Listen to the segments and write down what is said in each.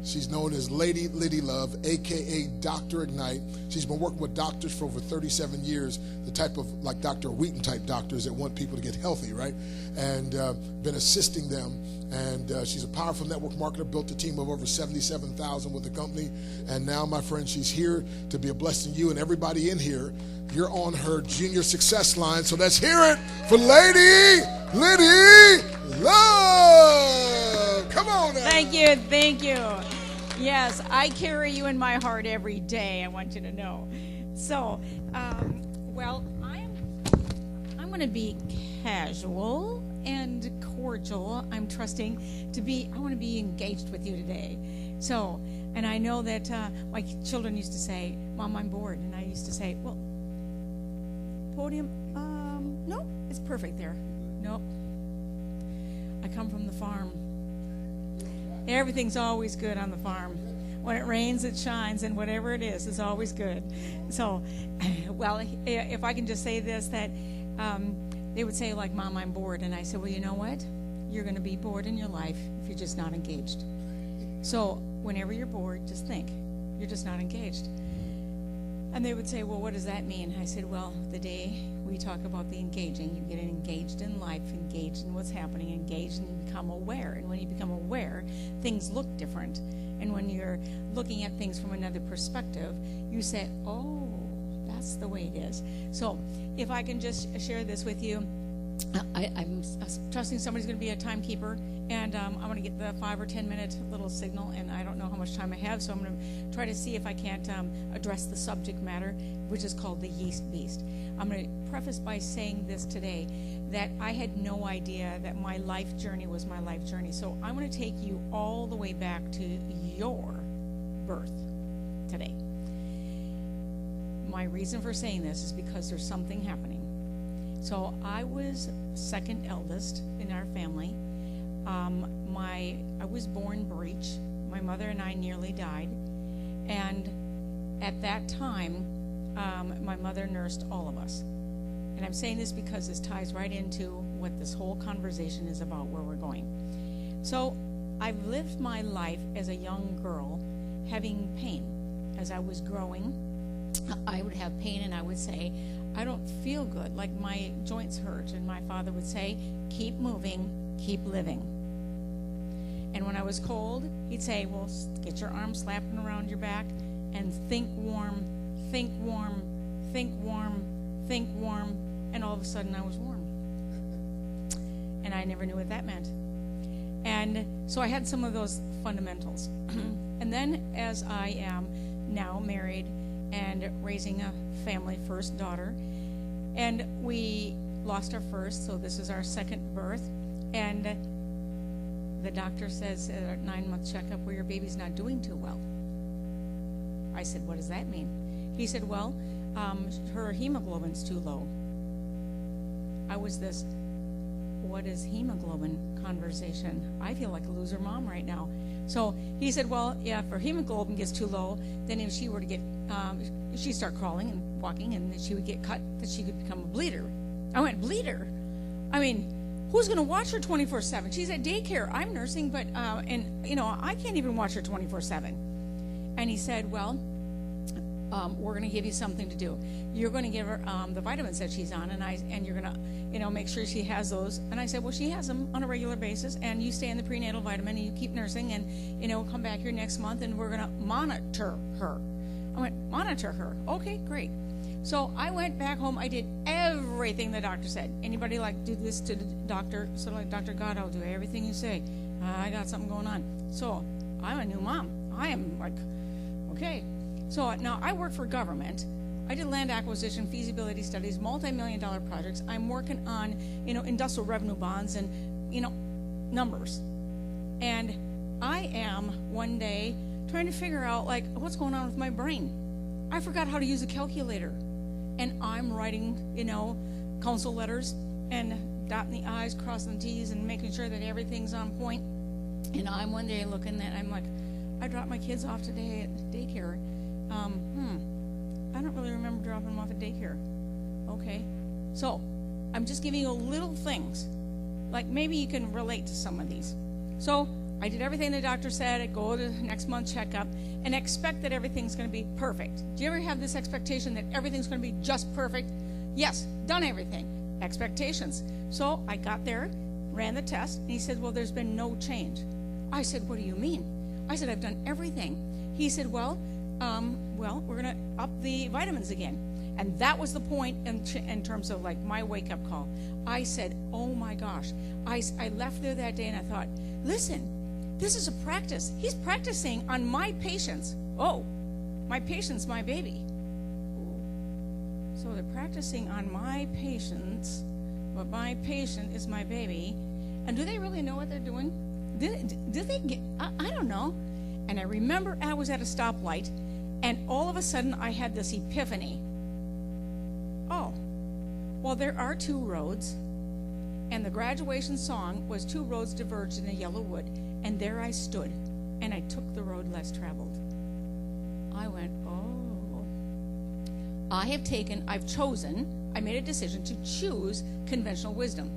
She's known as Lidy Love, a.k.a. Dr. Ignite. She's been working with doctors for over 37 years, the type of, like Dr. Wheaton type doctors that want people to get healthy, right? And been assisting them. And she's a powerful network marketer, built a team of over 77,000 with the company. And now, my friend, she's here to be a blessing to you and everybody in here. You're on her junior success line. So let's hear it for Lidy Love. Come on now. Thank you. Yes, I carry you in my heart every day, I want you to know. So, well, I'm going to be casual and cordial. I'm trusting I want to be engaged with you today. So, and I know that my children used to say, Mom, I'm bored. And I used to say, well, podium, no, it's perfect there. No, I come from the farm. Everything's always good on the farm. When it rains, it shines, and whatever it is, it's always good. So, well, if I can just say this, that they would say, like, Mom, I'm bored. And I said, well, you know what? You're going to be bored in your life if you're just not engaged. So whenever you're bored, just think, you're just not engaged. And they would say, well, what does that mean? I said, well, the day we talk about the engaging, you get engaged in life, engaged in what's happening, engaged, and you become aware. And when you become aware, things look different. And when you're looking at things from another perspective, you say, oh, that's the way it is. So if I can just share this with you, I'm trusting somebody's going to be a timekeeper, and I'm going to get the 5 or 10 minute little signal, and I don't know how much time I have, so I'm going to try to see if I can't address the subject matter, which is called the yeast beast. I'm going to preface by saying this today, that I had no idea that my life journey was my life journey. So I'm going to take you all the way back to your birth today. My reason for saying this is because there's something happening. So I was second eldest in our family. I was born breech. My mother and I nearly died. And at that time, my mother nursed all of us. And I'm saying this because this ties right into what this whole conversation is about, where we're going. So I've lived my life as a young girl having pain. As I was growing, I would have pain and I would say, I don't feel good, like my joints hurt. And my father would say, keep moving, keep living. And when I was cold, he'd say, well, get your arms slapping around your back and think warm, think warm, think warm, think warm. And all of a sudden I was warm. And I never knew what that meant. And so I had some of those fundamentals. And then as I am now married and raising a family, first daughter, and we lost our first, so this is our second birth, and the doctor says at our 9-month checkup, well, your baby's not doing too well. I said, what does that mean? He said, well, her hemoglobin's too low. I was this, what is hemoglobin conversation? I feel like a loser mom right now. So he said, well, yeah, if her hemoglobin gets too low, then if she were to get, she'd start crawling and walking, and then she would get cut, that she could become a bleeder. I went, bleeder? I mean, who's going to watch her 24/7? She's at daycare. I'm nursing, but, and, you know, I can't even watch her 24/7. And he said, well, we're going to give you something to do. You're going to give her the vitamins that she's on, and you're going to, you know, make sure she has those. And I said, well, she has them on a regular basis, and you stay in the prenatal vitamin, and you keep nursing, and, you know, come back here next month, and we're going to monitor her. I went, monitor her? Okay, great. So I went back home. I did everything the doctor said. Anybody like do this to the doctor? So like, Dr. God, I'll do everything you say. I got something going on. So I'm a new mom. I am like, okay. So now I work for government. I did land acquisition, feasibility studies, multi-million-dollar projects. I'm working on, you know, industrial revenue bonds and, you know, numbers. And I am one day trying to figure out, like, what's going on with my brain. I forgot how to use a calculator. And I'm writing, you know, counsel letters and dotting the I's, crossing the T's, and making sure that everything's on point. And I'm one day looking at, I'm like, I dropped my kids off today at daycare. I don't really remember dropping them off at daycare. Okay. So I'm just giving you little things. Like maybe you can relate to some of these. So I did everything the doctor said. I go to next month checkup and expect that everything's going to be perfect. Do you ever have this expectation that everything's going to be just perfect? Yes, done everything. Expectations. So I got there, ran the test, and he said, well, there's been no change. I said, what do you mean? I said, I've done everything. He said, well, we're going to up the vitamins again. And that was the point in terms of like my wake-up call. I said, oh my gosh. I left there that day and I thought, listen, this is a practice. He's practicing on my patients. Oh, my patient's my baby. So they're practicing on my patients, but my patient is my baby. And do they really know what they're doing? Do they get, I don't know. And I remember I was at a stoplight, and all of a sudden I had this epiphany. Oh, well, there are two roads, and the graduation song was two roads diverged in a yellow wood, and there I stood, and I took the road less traveled. I went, oh. I made a decision to choose conventional wisdom.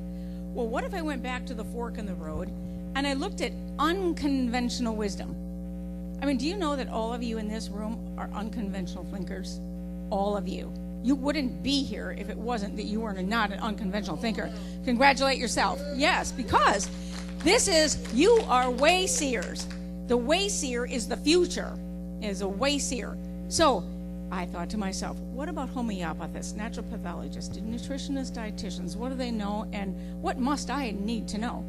Well, what if I went back to the fork in the road, and I looked at unconventional wisdom? I mean, do you know that all of you in this room are unconventional thinkers? All of you. You wouldn't be here if it wasn't that you were not an unconventional thinker. Congratulate yourself. Yes, because you are way seers. The way seer is the future, is a way seer. So I thought to myself, what about homeopathists, natural pathologists, nutritionists, dietitians? What do they know, and what must I need to know?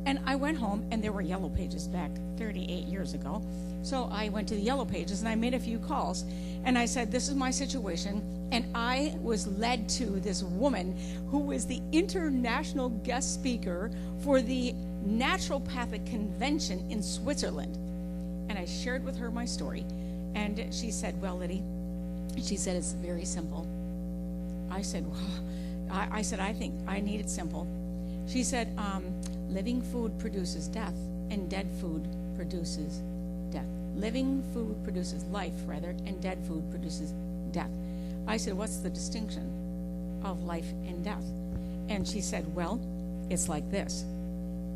And I went home, and there were yellow pages back 38 years ago. So I went to the yellow pages, and I made a few calls. And I said, this is my situation. And I was led to this woman who was the international guest speaker for the Naturopathic Convention in Switzerland. And I shared with her my story. And she said, well, Lidy, she said, it's very simple. I said, well, I think I need it simple. She said, living food produces death, and dead food produces death. Living food produces life, rather, and dead food produces death. I said, what's the distinction of life and death? And she said, well, it's like this.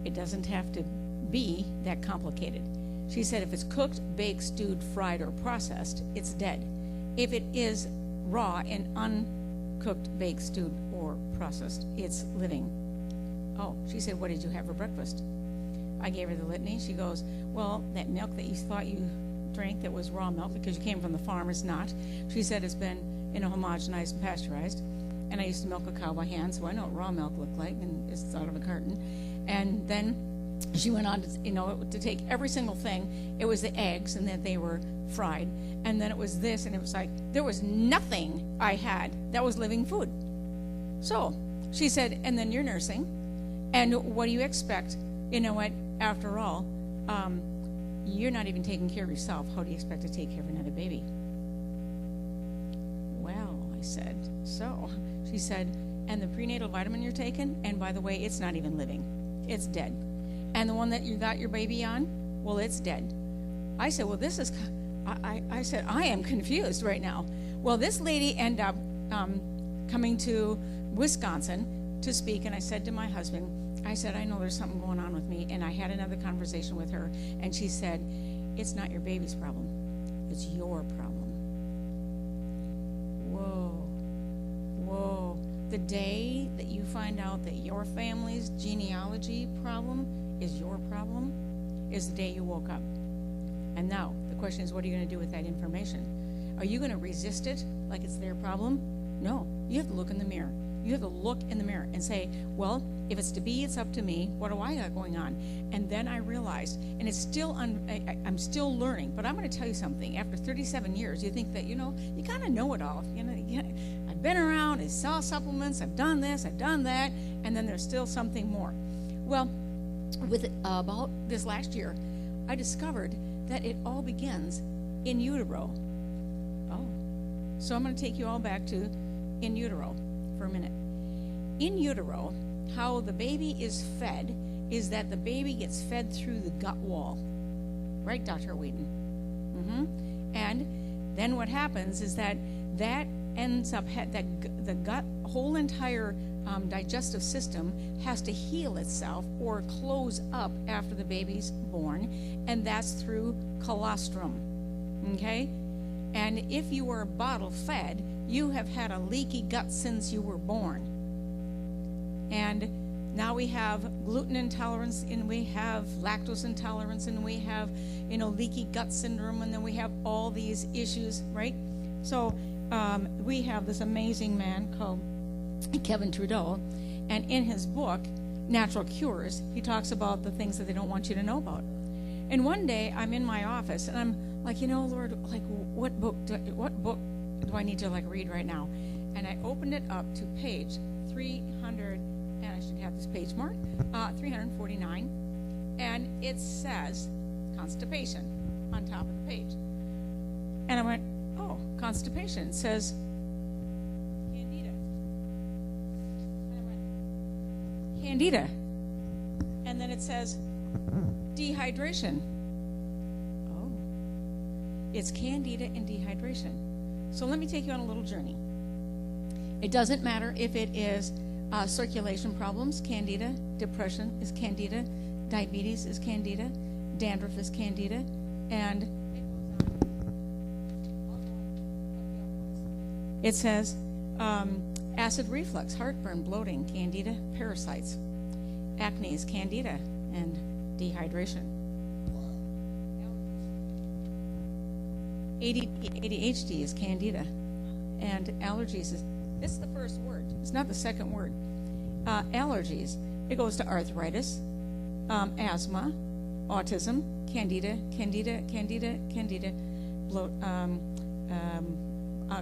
It doesn't have to be that complicated. She said, if it's cooked, baked, stewed, fried, or processed, it's dead. If it is raw and uncooked, baked, stewed, or processed, it's living. Oh, she said, what did you have for breakfast? I gave her the litany. She goes, well, that milk that you thought you drank that was raw milk because you came from the farm is not. She said it's been homogenized and pasteurized. And I used to milk a cow by hand, so I know what raw milk looked like, and it's out of a carton. And then she went on to, to take every single thing. It was the eggs, and that they were fried. And then it was this, and it was like, there was nothing I had that was living food. So she said, and then you're nursing. And what do you expect? You know what? After all, you're not even taking care of yourself. How do you expect to take care of another baby? Well, I said, so. She said, and the prenatal vitamin you're taking, and by the way, it's not even living. It's dead. And the one that you got your baby on, well, it's dead. I said, well, this is, I said, I am confused right now. Well, this lady ended up coming to Wisconsin to speak, and I said to my husband, I said, I know there's something going on with me. And I had another conversation with her, and she said, it's not your baby's problem. It's your problem. Whoa. The day that you find out that your family's genealogy problem is your problem is the day you woke up. And now, the question is, what are you going to do with that information? Are you going to resist it like it's their problem? No. You have to look in the mirror. You have to look in the mirror and say, well, if it's to be, it's up to me. What do I got going on? And then I realized, and it's still, I'm still learning, but I'm going to tell you something. After 37 years, you think that, you kind of know it all. I've been around, I saw supplements, I've done this, I've done that, and then there's still something more. Well, with about this last year, I discovered that it all begins in utero. Oh, so I'm going to take you all back to in utero for a minute. In utero, how the baby is fed is that the baby gets fed through the gut wall. Right, Dr. Wheaton? And then what happens is that ends up, the gut, whole entire digestive system has to heal itself or close up after the baby's born, and that's through colostrum. Okay? And if you were bottle fed, you have had a leaky gut since you were born. And now we have gluten intolerance, and we have lactose intolerance, and we have, leaky gut syndrome, and then we have all these issues, right? So we have this amazing man called Kevin Trudeau, and in his book, Natural Cures, he talks about the things that they don't want you to know about. And one day, I'm in my office, and I'm like, Lord, like, what book do I need to, like, read right now? And I opened it up to page 300, and I should have this page marked, 349, and it says constipation on top of the page. And I went, oh, constipation. It says Candida. And I went, Candida. And then it says dehydration. Oh, it's Candida and dehydration. So let me take you on a little journey. It doesn't matter if it is circulation problems, Candida, depression is Candida, diabetes is Candida, dandruff is Candida, and it says acid reflux, heartburn, bloating, Candida, parasites, acne is Candida, and dehydration. ADHD is Candida, and allergies is, this is the first word, it's not the second word. Allergies, it goes to arthritis, asthma, autism, Candida,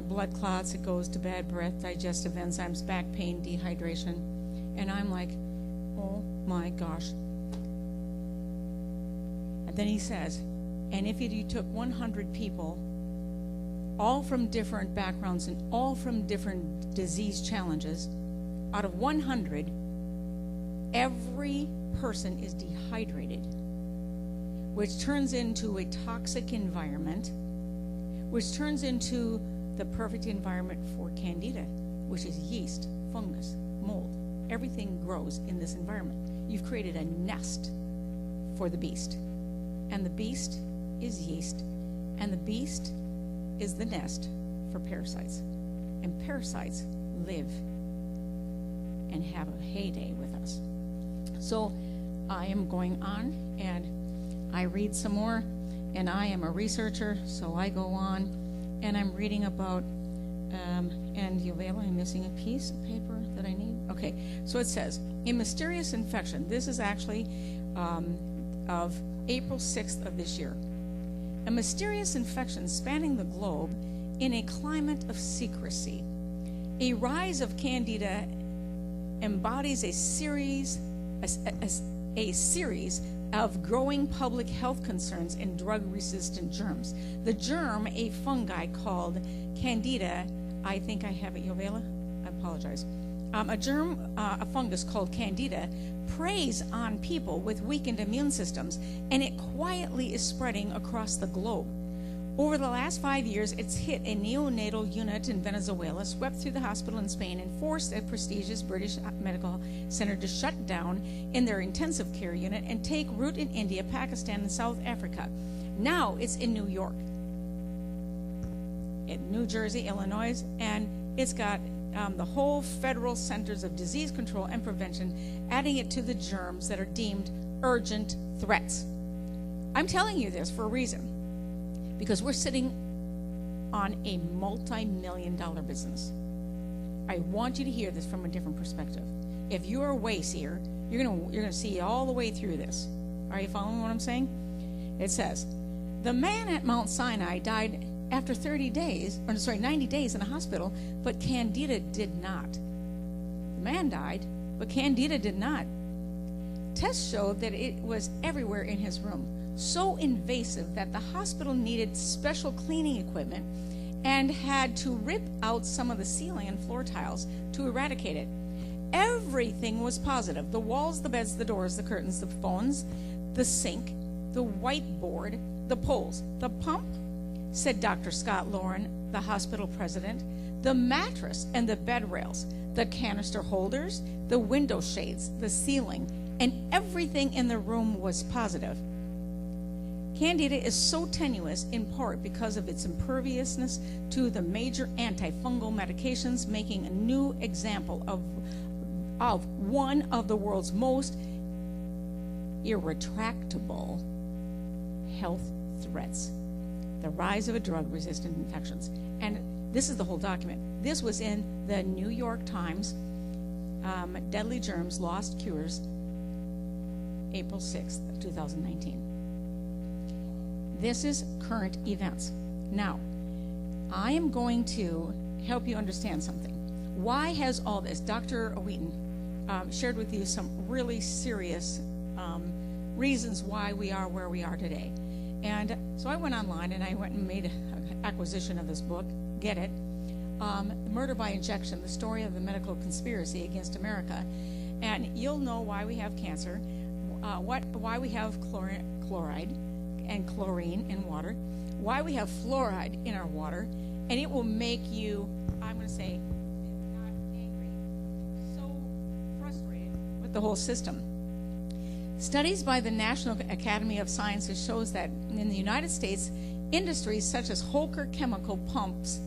blood clots, it goes to bad breath, digestive enzymes, back pain, dehydration. And I'm like, oh my gosh. And then he says, and if you took 100 people, all from different backgrounds and all from different disease challenges, out of 100, every person is dehydrated, which turns into a toxic environment, which turns into the perfect environment for Candida, which is yeast, fungus, mold. Everything grows in this environment. You've created a nest for the beast. And the beast is yeast, and the beast is the nest for parasites. And parasites live and have a heyday with us. So I am going on, and I read some more, and I am a researcher, so I go on, and I'm reading about, and Yovela, I'm missing a piece of paper that I need. Okay, so it says, a mysterious infection. This is actually of April 6th of this year. A mysterious infection spanning the globe in a climate of secrecy. A rise of Candida embodies a series of growing public health concerns and drug-resistant germs. The germ, a fungi called Candida, I think I have it, Yovela? I apologize. A fungus called Candida, preys on people with weakened immune systems, and it quietly is spreading across the globe. Over the last 5 years, it's hit a neonatal unit in Venezuela, swept through the hospital in Spain, and forced a prestigious British medical center to shut down in their intensive care unit and take root in India, Pakistan, and South Africa. Now it's in New York, in New Jersey, Illinois, and it's got the whole federal centers of disease control and prevention, adding it to the germs that are deemed urgent threats. I'm telling you this for a reason, because we're sitting on a multi-million-dollar business. I want you to hear this from a different perspective. If you're a wayseer, you're gonna see all the way through this. Are you following what I'm saying? It says, the man at Mount Sinai died after 90 days in a hospital, but Candida did not. The man died, but Candida did not. Tests showed that it was everywhere in his room, so invasive that the hospital needed special cleaning equipment and had to rip out some of the ceiling and floor tiles to eradicate it. Everything was positive. The walls, the beds, the doors, the curtains, the phones, the sink, the whiteboard, the poles, the pump, said Dr. Scott Lauren, the hospital president. the mattress and the bed rails, the canister holders, the window shades, the ceiling, and everything in the room was positive. Candida is so tenuous in part because of its imperviousness to the major antifungal medications, making a new example of one of the world's most irretractable health threats, the rise of drug-resistant infections. And this is the whole document. This was in the New York Times, Deadly Germs, Lost Cures, April 6th, 2019. This is current events. Now, I am going to help you understand something. Why has all this? Dr. Wheaton shared with you some really serious reasons why we are where we are today. And so I went online and I went and made an acquisition of this book, Get It, Murder by Injection, the story of the medical conspiracy against America. And you'll know why we have cancer, why we have chloride and chlorine in water, why we have fluoride in our water, and it will make you, I'm going to say, not angry, so frustrated with the whole system. Studies by the National Academy of Sciences shows that in the United States, industries such as Holker Chemical pumps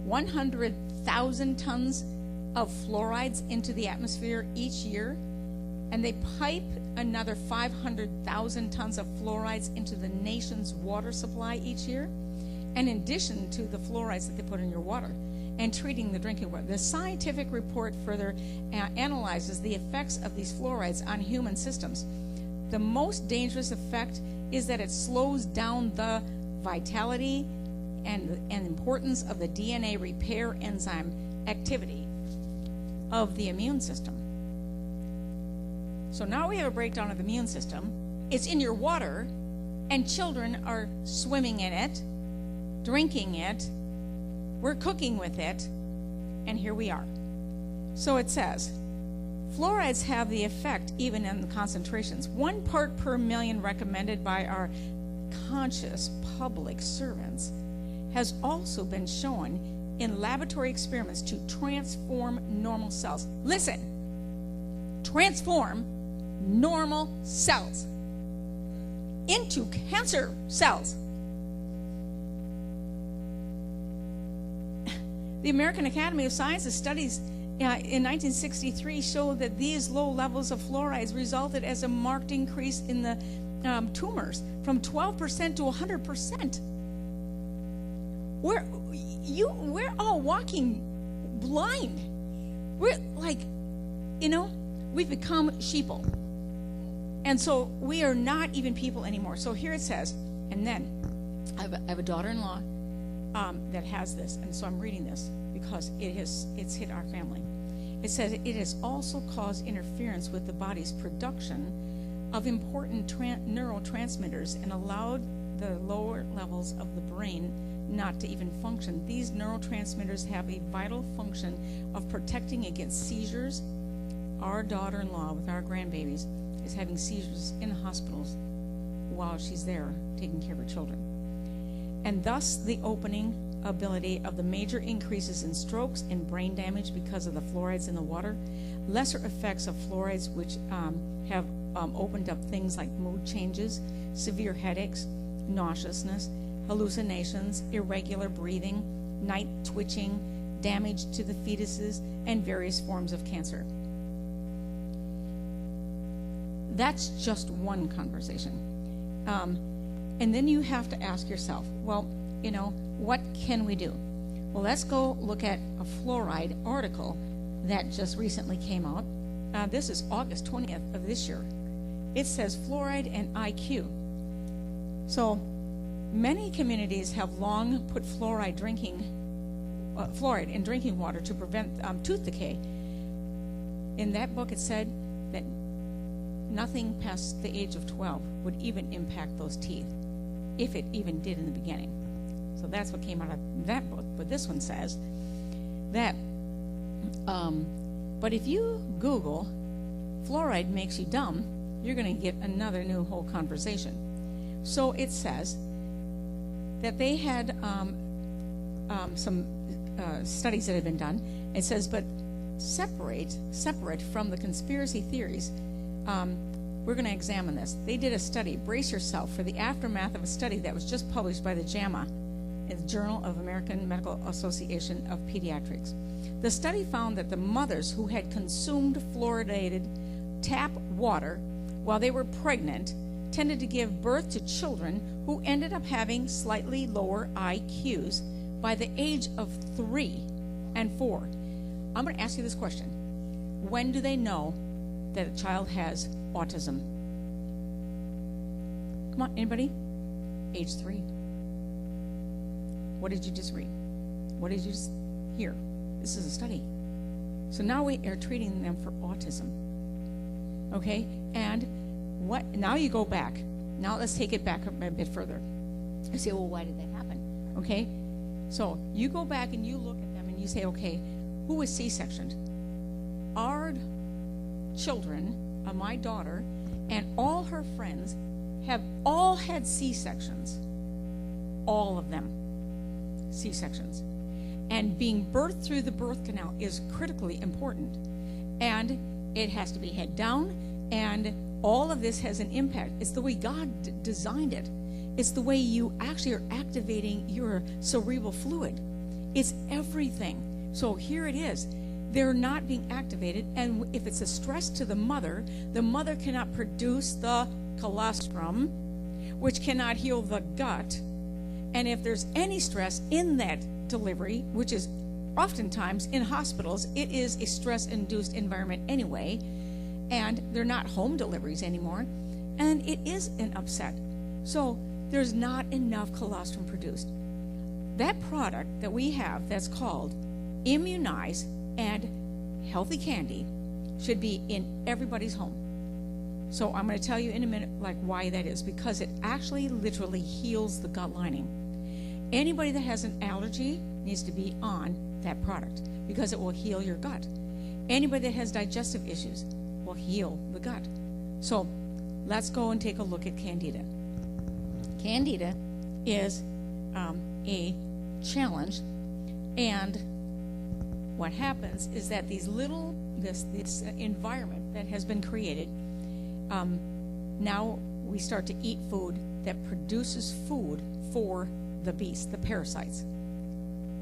100,000 tons of fluorides into the atmosphere each year, and they pipe another 500,000 tons of fluorides into the nation's water supply each year, and in addition to the fluorides that they put in your water and treating the drinking water. The scientific report further analyzes the effects of these fluorides on human systems. The most dangerous effect is that it slows down the vitality and importance of the DNA repair enzyme activity of the immune system. So now we have a breakdown of the immune system. It's in your water, and children are swimming in it, drinking it, we're cooking with it, and here we are. So it says, fluorides have the effect even in the concentrations. 1 part per million recommended by our conscious public servants has also been shown in laboratory experiments to transform normal cells. Listen, transform normal cells into cancer cells. The American Academy of Sciences studies in 1963 showed that these low levels of fluorides resulted as a marked increase in the tumors from 12% to 100%. We're all walking blind. We're like, we've become sheeple. And so we are not even people anymore. So here it says, and then I have a daughter-in-law that has this, and so I'm reading this because it's hit our family. It says it has also caused interference with the body's production of important neurotransmitters and allowed the lower levels of the brain not to even function. These neurotransmitters have a vital function of protecting against seizures. Our daughter-in-law with our grandbabies is having seizures in hospitals while she's there taking care of her children. And thus the opening ability of the major increases in strokes and brain damage because of the fluorides in the water, lesser effects of fluorides which have opened up things like mood changes, severe headaches, nauseousness, hallucinations, irregular breathing, night twitching, damage to the fetuses, and various forms of cancer. That's just one conversation. And then you have to ask yourself, well, what can we do? Well, let's go look at a fluoride article that just recently came out. This is August 20th of this year. It says fluoride and IQ. So many communities have long put fluoride in drinking water to prevent tooth decay. In that book, it said that nothing past the age of 12 would even impact those teeth, if it even did in the beginning. So that's what came out of that book. But this one says that, but if you Google fluoride makes you dumb, you're going to get another new whole conversation. So it says that they had some studies that have been done. It says, but separate from the conspiracy theories, we're going to examine this. They did a study, brace yourself, for the aftermath of a study that was just published by the JAMA, in the Journal of American Medical Association of Pediatrics. The study found that the mothers who had consumed fluoridated tap water while they were pregnant tended to give birth to children who ended up having slightly lower IQs by the age of 3 and 4. I'm going to ask you this question. When do they know that a child has autism? Come on, anybody? Age 3. What did you just read? What did you just hear? This is a study. So now we are treating them for autism. Okay? And what? Now you go back. Now let's take it back a bit further. You say, well, why did that happen? Okay? So you go back and you look at them and you say, okay, who was C-sectioned? Our children, my daughter, and all her friends have all had C-sections. All of them. C-sections. And being birthed through the birth canal is critically important. And it has to be head down, and all of this has an impact. It's the way God designed it. It's the way you actually are activating your cerebral fluid. It's everything. So here it is. They're not being activated, and if it's a stress to the mother cannot produce the colostrum, which cannot heal the gut. And if there's any stress in that delivery, which is oftentimes in hospitals, it is a stress-induced environment anyway, and they're not home deliveries anymore, and it is an upset. So there's not enough colostrum produced. That product that we have that's called Immunize and Healthy Candy should be in everybody's home. So I'm going to tell you in a minute like why that is, because it actually literally heals the gut lining. Anybody that has an allergy needs to be on that product because it will heal your gut. Anybody that has digestive issues will heal the gut. So let's go and take a look at Candida. Candida is a challenge, and what happens is that these little this environment that has been created, now we start to eat food that produces food for the beast, the parasites.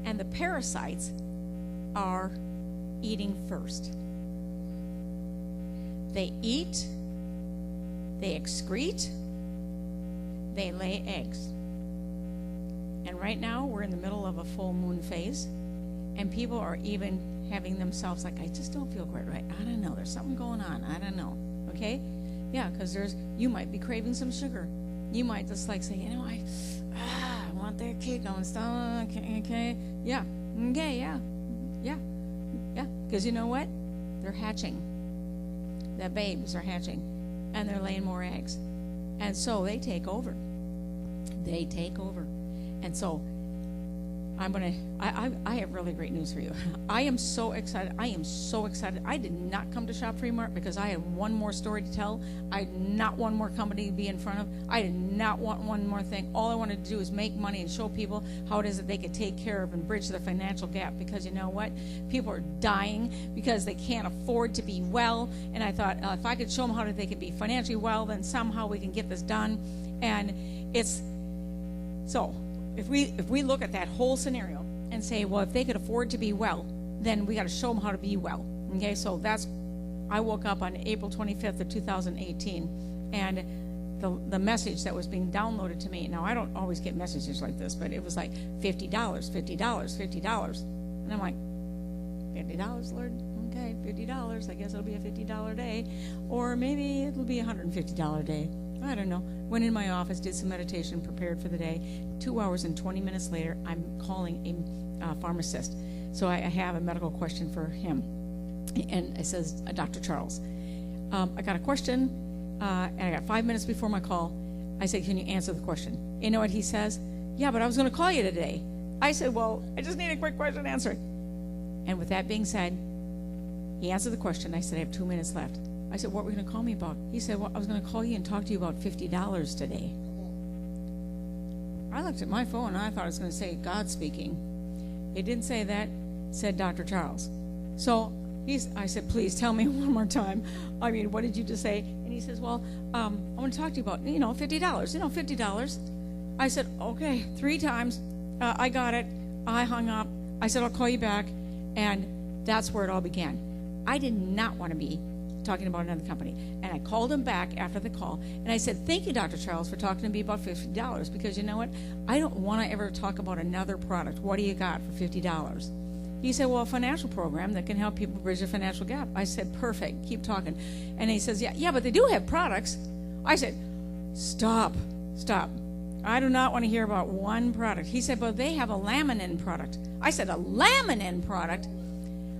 And the parasites are eating first. They eat, they excrete, they lay eggs. And right now we're in the middle of a full moon phase, and people are even having themselves like, I just don't feel quite right. I don't know, there's something going on. I don't know. Okay? Yeah, because you might be craving some sugar. You might just like say, I want that cake on stomach. Okay, yeah, okay, yeah. Because you know what? They're hatching. The babes are hatching, and they're laying more eggs, and so they take over. And so I have really great news for you. I am so excited. I did not come to Shop Free Mart because I had one more story to tell. I had not one more company to be in front of. I did not want one more thing. All I wanted to do is make money and show people how it is that they could take care of and bridge the financial gap, because you know what? People are dying because they can't afford to be well. And I thought, if I could show them how they could be financially well, then somehow we can get this done. And it's so. If we look at that whole scenario and say, well, if they could afford to be well, then we got to show them how to be well. Okay, so I woke up on April 25th of 2018, and the message that was being downloaded to me. Now, I don't always get messages like this, but it was like $50, $50, $50. And I'm like, $50, Lord? Okay, $50. I guess it'll be a $50 day. Or maybe it'll be a $150 day. I don't know. Went in my office, did some meditation, prepared for the day. 2 hours and 20 minutes later, I'm calling a pharmacist. So I have a medical question for him. And it says, Dr. Charles, I got a question, and I got 5 minutes before my call. I said, can you answer the question? You know what he says? Yeah, but I was going to call you today. I said, well, I just need a quick question answered. And with that being said, he answered the question. I said, I have 2 minutes left. I said, what were you going to call me about? He said, well, I was going to call you and talk to you about $50 today. I looked at my phone and I thought it was going to say God speaking. It didn't say that. It said Dr. Charles. So I said, please tell me one more time. I mean, what did you just say? And he says, well, I want to talk to you about, $50. $50. I said, okay, 3 times. I got it. I hung up. I said, I'll call you back. And that's where it all began. I did not want to be talking about another company. And I called him back after the call. And I said, thank you, Dr. Charles, for talking to me about $50. Because you know what? I don't want to ever talk about another product. What do you got for $50? He said, well, a financial program that can help people bridge the financial gap. I said, perfect. Keep talking. And he says, yeah, but they do have products. I said, stop. I do not want to hear about one product. He said, but they have a laminin product. I said, a laminin product?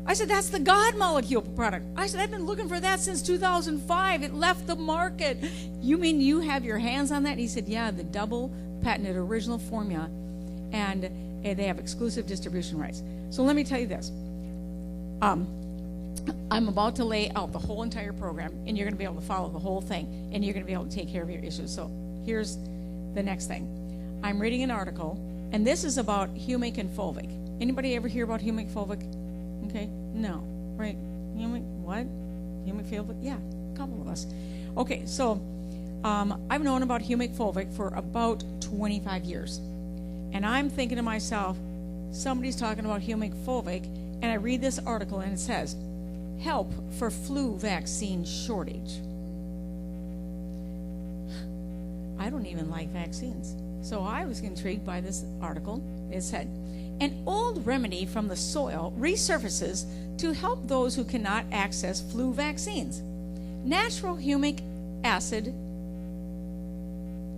I said, that's the God molecule product. I said, I've been looking for that since 2005. It left the market. You mean you have your hands on that? He said, yeah, the double patented original formula, and they have exclusive distribution rights. So let me tell you this. I'm about to lay out the whole entire program, and you're going to be able to follow the whole thing, and you're going to be able to take care of your issues. So here's the next thing. I'm reading an article, and this is about humic and fulvic. Anybody ever hear about humic, fulvic? Okay, no, right? Humic, what? Humic, fulvic? Yeah, a couple of us. Okay, so I've known about humic, fulvic for about 25 years, and I'm thinking to myself, somebody's talking about humic, fulvic, and I read this article, and it says, help for flu vaccine shortage. I don't even like vaccines. So I was intrigued by this article. It said, an old remedy from the soil resurfaces to help those who cannot access flu vaccines. Natural humic acid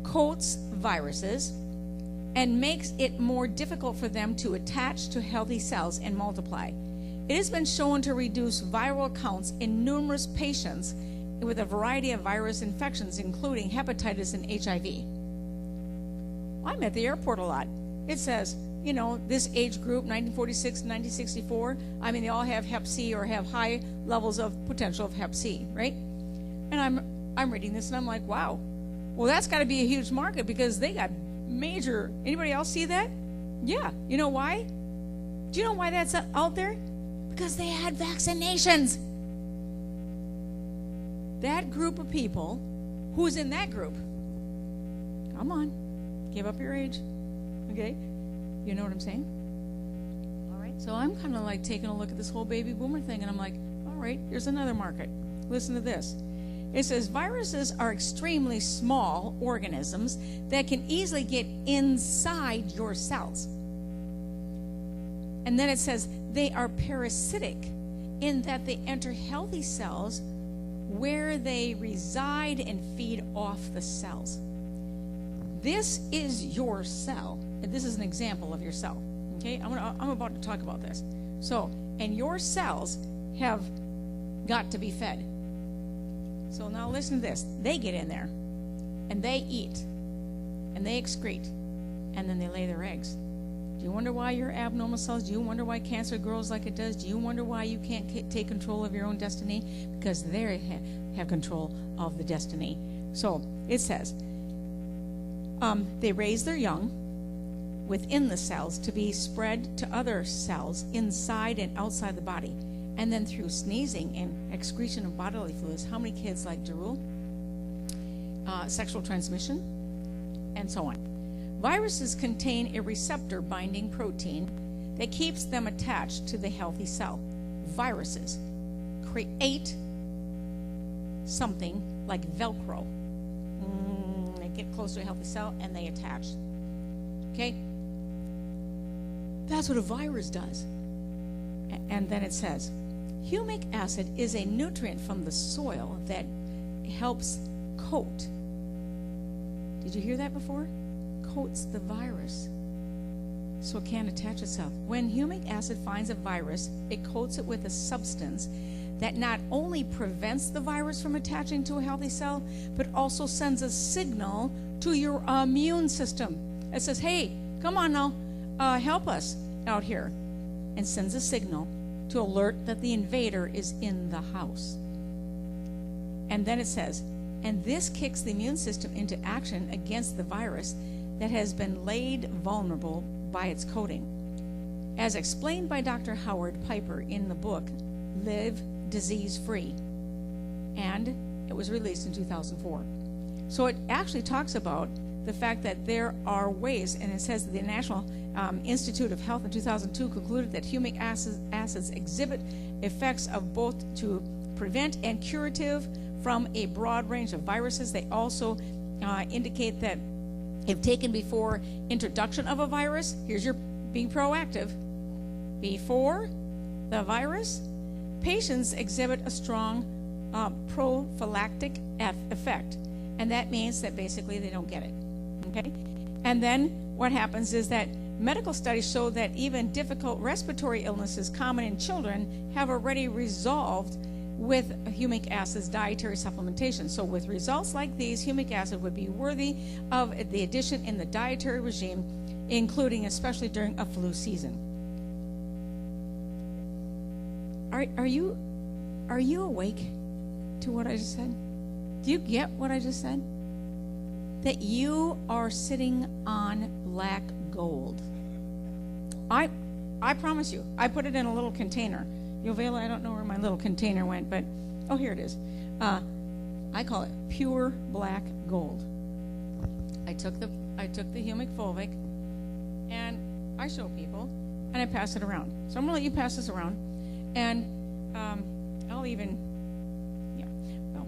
coats viruses and makes it more difficult for them to attach to healthy cells and multiply. It has been shown to reduce viral counts in numerous patients with a variety of virus infections, including hepatitis and HIV. I'm at the airport a lot. It says, this age group, 1946 to 1964, they all have Hep C or have high levels of potential of Hep C, right? And I'm reading this and I'm like, wow, well, that's got to be a huge market because they got major. Anybody else see that? Yeah. You know why? Do you know why that's out there? Because they had vaccinations. That group of people, who's in that group? Come on, give up your age, okay? You know what I'm saying? All right, so I'm kind of like taking a look at this whole baby boomer thing, and I'm like, all right, here's another market. Listen to this. It says, viruses are extremely small organisms that can easily get inside your cells. And then it says, they are parasitic in that they enter healthy cells where they reside and feed off the cells. This is your cell. And this is an example of your cell. Okay, I'm about to talk about this. So, and your cells have got to be fed. So now listen to this. They get in there, and they eat, and they excrete, and then they lay their eggs. Do you wonder why you're abnormal cells? Do you wonder why cancer grows like it does? Do you wonder why you can't take control of your own destiny? Because they have control of the destiny. So it says, they raise their young within the cells to be spread to other cells inside and outside the body. And then through sneezing and excretion of bodily fluids, how many kids like drool, sexual transmission, and so on. Viruses contain a receptor binding protein that keeps them attached to the healthy cell. Viruses create something like Velcro. They get close to a healthy cell and they attach. Okay? That's what a virus does. And then it says, humic acid is a nutrient from the soil that helps coat. Did you hear that before? Coats the virus so it can't attach itself. When humic acid finds a virus, it coats it with a substance that not only prevents the virus from attaching to a healthy cell, but also sends a signal to your immune system. It says, hey, come on now, help us out here. And sends a signal to alert that the invader is in the house. And then it says, and this kicks the immune system into action against the virus that has been laid vulnerable by its coating. as explained by Dr. Howard Piper in the book Live Disease Free, and it was released in 2004. So it actually talks about the fact that there are ways, and it says that the National Institute of Health in 2002 concluded that humic acids exhibit effects of both to prevent and curative from a broad range of viruses. They also indicate that if taken before introduction of a virus, here's your being proactive, before the virus, patients exhibit a strong prophylactic effect. And that means that basically they don't get it. Okay? And then what happens is that medical studies show that even difficult respiratory illnesses common in children have already resolved with humic acid's dietary supplementation. So with results like these, humic acid would be worthy of the addition in the dietary regime, including especially during a flu season. Are you awake to what I just said? Do you get what I just said? That you are sitting on black gold. I promise you. I put it in a little container. Yovela, I don't know where my little container went, but oh, here it is. I call it pure black gold. I took the humic fulvic, and I show people, and I pass it around. So I'm gonna let you pass this around, and I'll even, yeah. Well,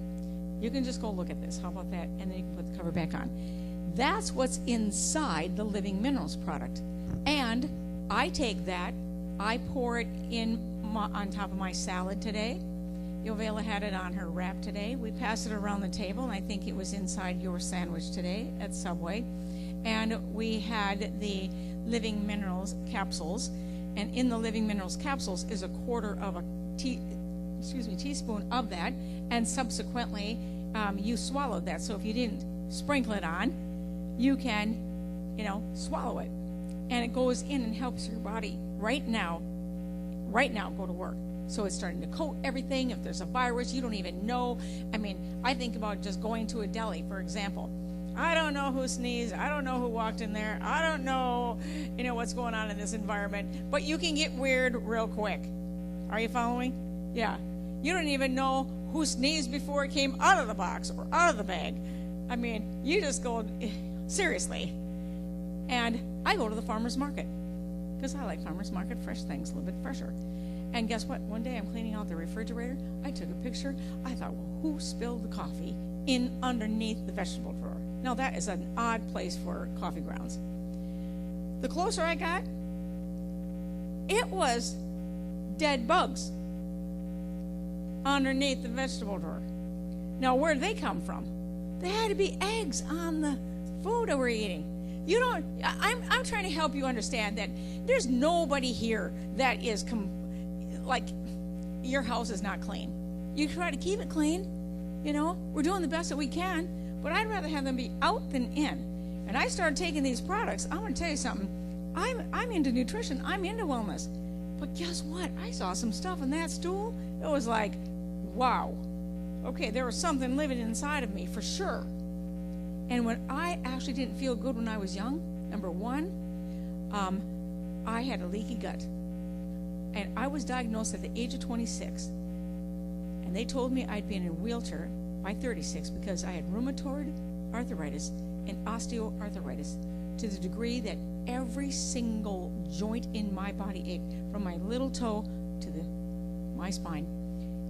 you can just go look at this. How about that? And then you can put the cover back on. That's what's inside the Living Minerals product, and I take that. I pour it in on top of my salad today. Yovela had it on her wrap today. We passed it around the table, and I think it was inside your sandwich today at Subway. And we had the Living Minerals capsules, and in the Living Minerals capsules is a quarter of a teaspoon of that, and subsequently you swallowed that. So if you didn't sprinkle it on, you can, swallow it, and it goes in and helps your body right now go to work. So it's starting to coat everything. If there's a virus, you don't even know. I mean, I think about just going to a deli, for example. I don't know who sneezed. I don't know who walked in there. I don't know, what's going on in this environment. But you can get weird real quick. Are you following? Yeah. You don't even know who sneezed before it came out of the box or out of the bag. I mean, you just go, seriously. And I go to the farmer's market, because I like farmer's market fresh things, a little bit fresher. And guess what? One day I'm cleaning out the refrigerator. I took a picture. I thought, well, who spilled the coffee in underneath the vegetable drawer? Now that is an odd place for coffee grounds. The closer I got, it was dead bugs underneath the vegetable drawer. Now where did they come from? They had to be eggs on the food that we're eating. I'm trying to help you understand that there's nobody here that is like your house is not clean. You try to keep it clean, we're doing the best that we can, but I'd rather have them be out than in. And I started taking these products. I'm going to tell you something. I'm into nutrition. I'm into wellness. But guess what? I saw some stuff in that stool. It was like, wow. Okay, there was something living inside of me for sure. And when I actually didn't feel good when I was young, number one, I had a leaky gut. And I was diagnosed at the age of 26. And they told me I'd be in a wheelchair by 36 because I had rheumatoid arthritis and osteoarthritis to the degree that every single joint in my body ached, from my little toe to my spine.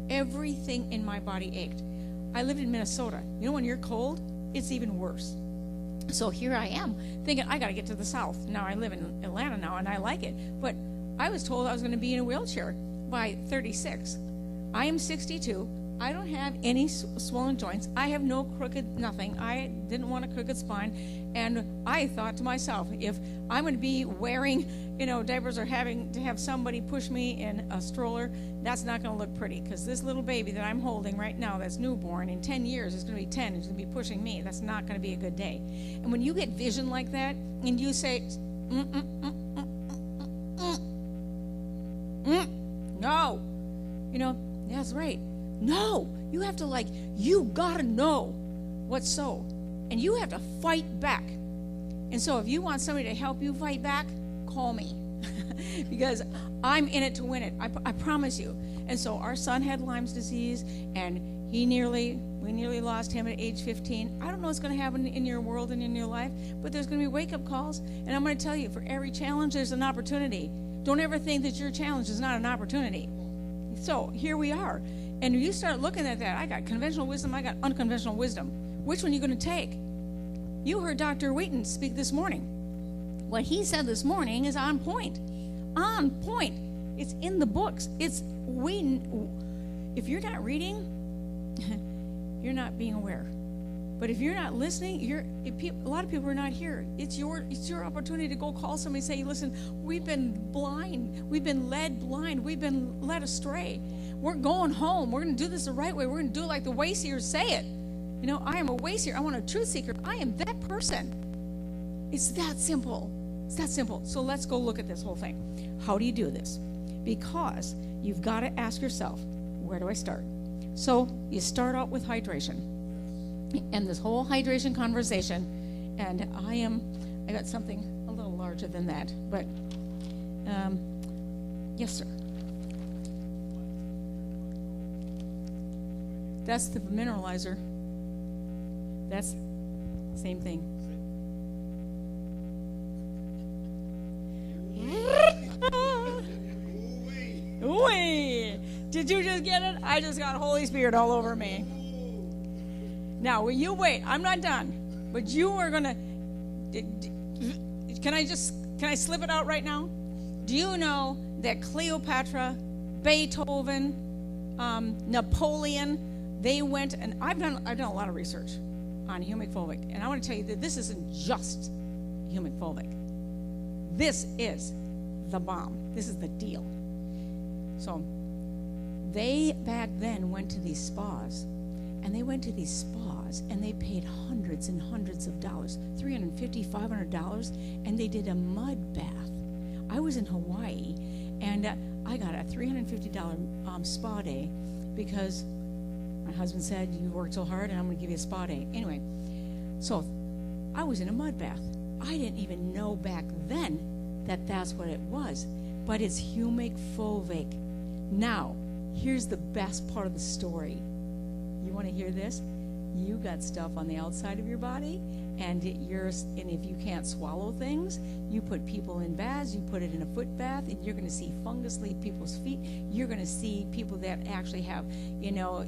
Everything in my body ached. I lived in Minnesota. When you're cold, it's even worse. So here I am thinking I got to get to the south. Now I live in Atlanta now and I like it. But I was told I was going to be in a wheelchair by 36. I am 62. I don't have any swollen joints. I have no crooked nothing. I didn't want a crooked spine. And I thought to myself, if I'm going to be wearing, diapers or having to have somebody push me in a stroller, that's not going to look pretty, because this little baby that I'm holding right now that's newborn, in 10 years is going to be 10, is going to be pushing me. That's not going to be a good day. And when you get vision like that and you say, no, that's right. No, you have to you got to know what's so. And you have to fight back. And so if you want somebody to help you fight back, call me. because I'm in it to win it. I promise you. And so our son had Lyme's disease, and we nearly lost him at age 15. I don't know what's going to happen in your world and in your life, but there's going to be wake-up calls. And I'm going to tell you, for every challenge, there's an opportunity. Don't ever think that your challenge is not an opportunity. So here we are. And you start looking at that. I got conventional wisdom. I got unconventional wisdom. Which one are you going to take? You heard Dr. Wheaton speak this morning. What he said this morning is on point. On point. It's in the books. It's Wheaton. If you're not reading, you're not being aware. But if you're not listening, a lot of people are not here. It's your opportunity to go call somebody and say, listen, we've been blind. We've been led blind. We've been led astray. We're going home. We're going to do this the right way. We're going to do it like the Wayseers say it. You know, I am a Wayseer. I want a truth seeker. I am that person. It's that simple. It's that simple. So let's go look at this whole thing. How do you do this? Because you've got to ask yourself, where do I start? So you start out with hydration. And this whole hydration conversation, and I got something a little larger than that, but yes, sir. That's the mineralizer. That's the same thing. Ooh-wee. Did you just get it? I just got Holy Spirit all over me. Now, will you wait? I'm not done. But you are going to... Can I slip it out right now? Do you know that Cleopatra, Beethoven, Napoleon, they went, and I've done a lot of research on humic fulvic, and I want to tell you that this isn't just humic fulvic. This is the bomb. This is the deal. So they back then went to these spas, and they paid hundreds and hundreds of dollars, $350, $500, and they did a mud bath. I was in Hawaii, and I got a $350 spa day because my husband said, you worked so hard, and I'm going to give you a spa day. Anyway, so I was in a mud bath. I didn't even know back then that that's what it was, but it's humic fulvic. Now, here's the best part of the story. You want to hear this? You got stuff on the outside of your body, and if you can't swallow things, you put people in baths, you put it in a foot bath, and you're going to see fungus leave people's feet. You're going to see people that actually have,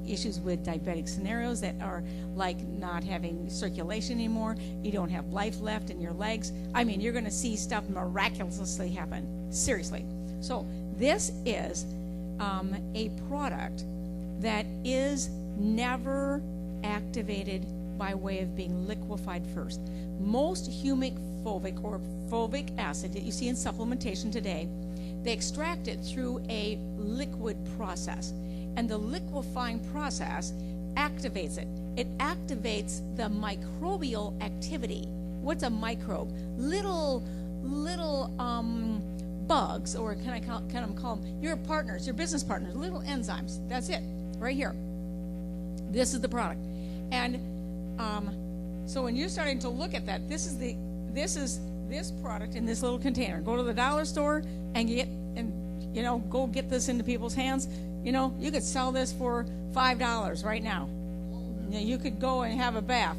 issues with diabetic scenarios that are like not having circulation anymore. You don't have life left in your legs. I mean, you're going to see stuff miraculously happen. Seriously. So this is a product that is never activated by way of being liquefied first. Most humic fulvic or fulvic acid that you see in supplementation today, they extract it through a liquid process. And the liquefying process activates it. It activates the microbial activity. What's a microbe? Little bugs, or can I call them your partners, your business partners, little enzymes. That's it, right here. This is the product. And so when you're starting to look at that, this is this product in this little container. Go to the dollar store and go get this into people's hands. You could sell this for $5 right now. You could go and have a bath.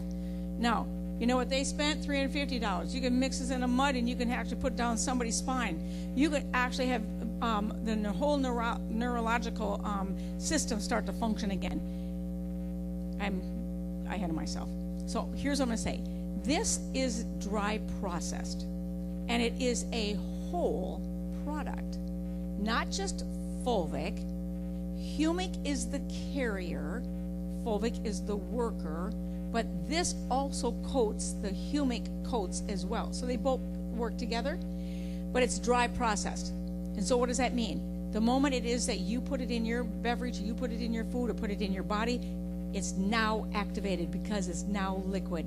Now, you know what they spent? $350. You can mix this in a mud, and you can actually put down somebody's spine. You could actually have the whole neurological system start to function again. I'm ahead of myself. So here's what I'm going to say. This is dry processed, and it is a whole product, not just fulvic. Humic is the carrier, fulvic is the worker, but this also coats, the humic coats as well. So they both work together, but it's dry processed. And so what does that mean? The moment it is that you put it in your beverage, you put it in your food, or put it in your body, it's now activated because it's now liquid.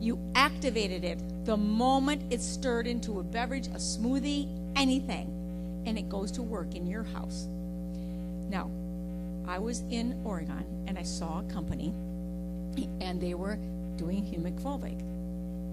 You activated it the moment it's stirred into a beverage, a smoothie, anything, and it goes to work in your house. Now, I was in Oregon, and I saw a company, and they were doing humic fulvic,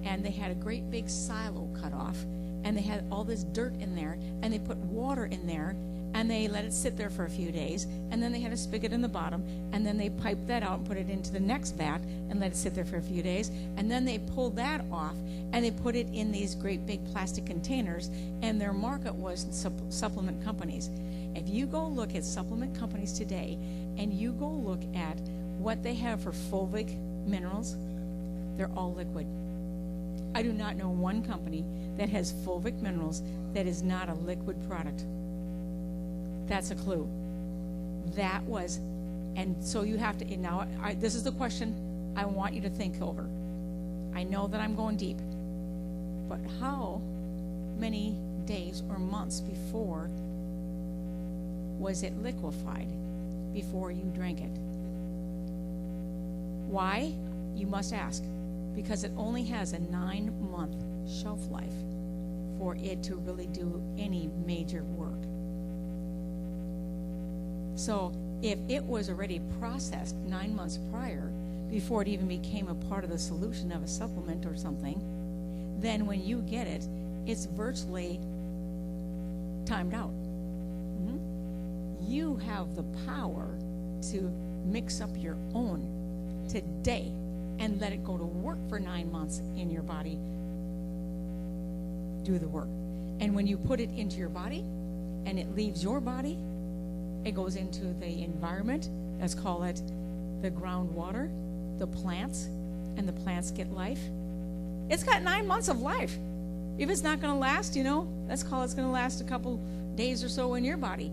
and they had a great big silo cut off and they had all this dirt in there, and they put water in there, and they let it sit there for a few days, and then they had a spigot in the bottom, and then they piped that out and put it into the next vat and let it sit there for a few days, and then they pulled that off and they put it in these great big plastic containers, and their market was supplement companies. If you go look at supplement companies today and you go look at what they have for fulvic minerals, they're all liquid. I do not know one company that has fulvic minerals that is not a liquid product. That's a clue. That was, and so you have to, now this is the question I want you to think over. I know that I'm going deep, but how many days or months before was it liquefied before you drank it? Why? You must ask. Because it only has a 9-month shelf life for it to really do any major work. So if it was already processed 9 months prior, before it even became a part of the solution of a supplement or something, then when you get it, it's virtually timed out. You have the power to mix up your own today and let it go to work for 9 months in your body. Do the work. And when you put it into your body and it leaves your body, it goes into the environment. Let's call it the groundwater, the plants, and the plants get life. It's got 9 months of life. If it's not going to last, let's call it's going to last a couple days or so in your body.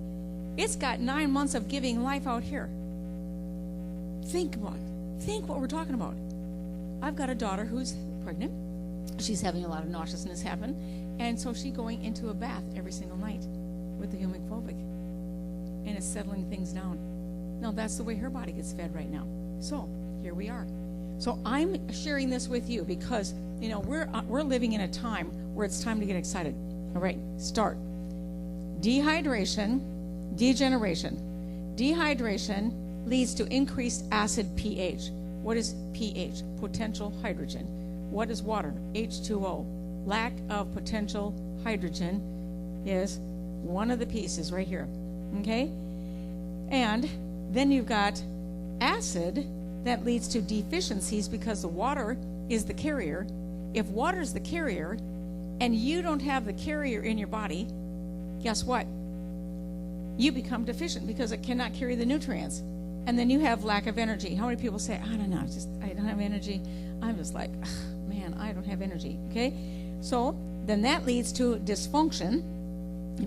It's got 9 months of giving life out here. Think about it. Think what we're talking about. I've got a daughter who's pregnant. She's having a lot of nauseousness happen. And so she's going into a bath every single night with the humic fulvic. And it's settling things down. Now, that's the way her body gets fed right now. So, here we are. So, I'm sharing this with you because, we're living in a time where it's time to get excited. All right, start. Dehydration, degeneration. Dehydration leads to increased acid pH. What is pH? Potential hydrogen. What is water? H2O. Lack of potential hydrogen is one of the pieces right here. Okay? And then you've got acid that leads to deficiencies because the water is the carrier. If water is the carrier and you don't have the carrier in your body, guess what? You become deficient because it cannot carry the nutrients. And then you have lack of energy. How many people say, I don't know, I don't have energy. I'm just like, man, I don't have energy. Okay? So then that leads to dysfunction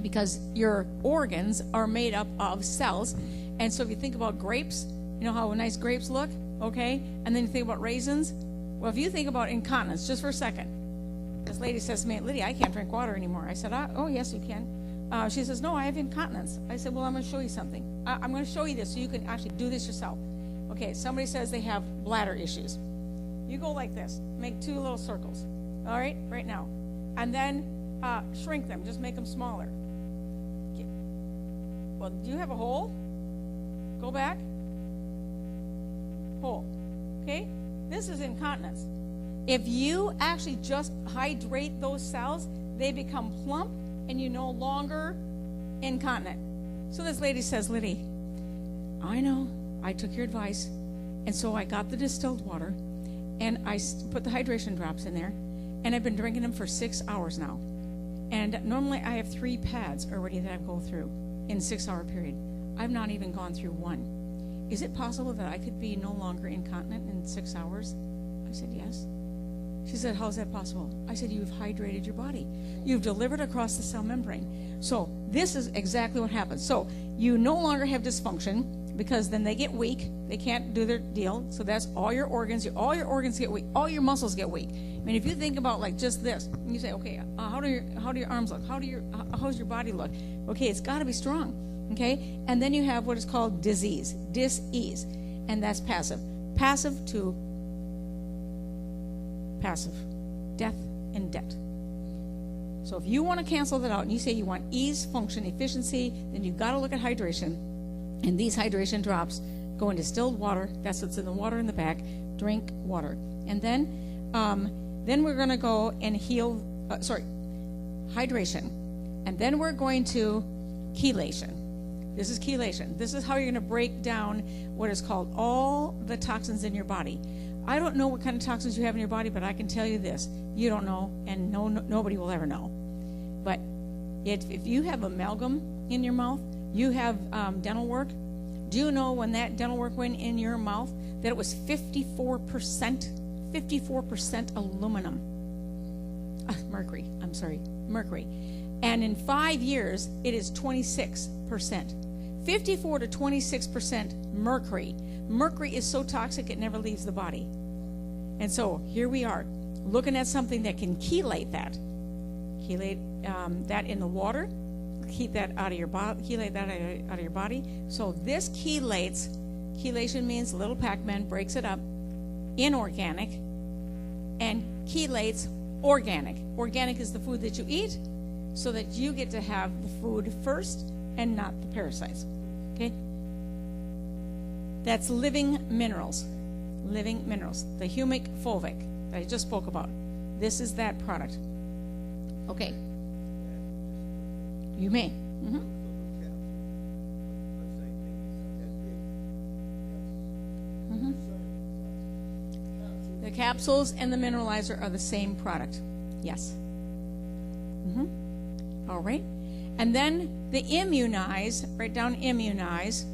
because your organs are made up of cells. And so if you think about grapes, you know how nice grapes look? Okay? And then you think about raisins. Well, if you think about incontinence, just for a second. This lady says to me, Lidy, I can't drink water anymore. I said, oh, yes, you can. She says, no, I have incontinence. I said, well, I'm going to show you something. I'm going to show you this so you can actually do this yourself. Okay, somebody says they have bladder issues. You go like this. Make 2 little circles. All right, right now. And then shrink them. Just make them smaller. Okay. Well, do you have a hole? Go back. Hole. Okay? This is incontinence. If you actually just hydrate those cells, they become plump and you're no longer incontinent. So this lady says, Lidy, I know, I took your advice, and so I got the distilled water, and I put the hydration drops in there, and I've been drinking them for 6 hours now. And normally I have 3 pads already that I go through in a 6-hour period. I've not even gone through one. Is it possible that I could be no longer incontinent in 6 hours? I said, yes. She said, how is that possible? I said, you've hydrated your body. You've delivered across the cell membrane. So this is exactly what happens. So you no longer have dysfunction because then they get weak. They can't do their deal. So that's all your organs. All your organs get weak. All your muscles get weak. I mean, if you think about like just this, and you say, okay, how do your arms look? How's your body look? Okay, it's got to be strong. Okay, and then you have what is called disease, dis-ease, and that's passive. Passive to passive, death and debt. So if you want to cancel that out and you say you want ease, function, efficiency, then you've got to look at hydration. And these hydration drops go in distilled water. That's what's in the water in the back. Drink water. And then we're going to go and heal. hydration. And then we're going to chelation. This is chelation. This is how you're going to break down what is called all the toxins in your body. I don't know what kind of toxins you have in your body, but I can tell you this. You don't know, and nobody will ever know. But if you have amalgam in your mouth, you have dental work. Do you know when that dental work went in your mouth that it was 54% aluminum? Mercury. And in 5 years, it is 26%. 54 to 26% mercury. Mercury is so toxic it never leaves the body. And so here we are, looking at something that can chelate that. Chelate that in the water. Keep that out of your body. Chelate that out of your body. So this chelates. Chelation means little Pac-Man breaks it up. Inorganic and chelates organic. Organic is the food that you eat, so that you get to have the food first and not the parasites. Okay? That's living minerals. Living minerals. The humic fulvic that I just spoke about. This is that product. Okay. You may. Mm-hmm. Mm-hmm. The capsules and the mineralizer are the same product. Yes. Mm-hmm. All right. And then the immunize, write down immunize,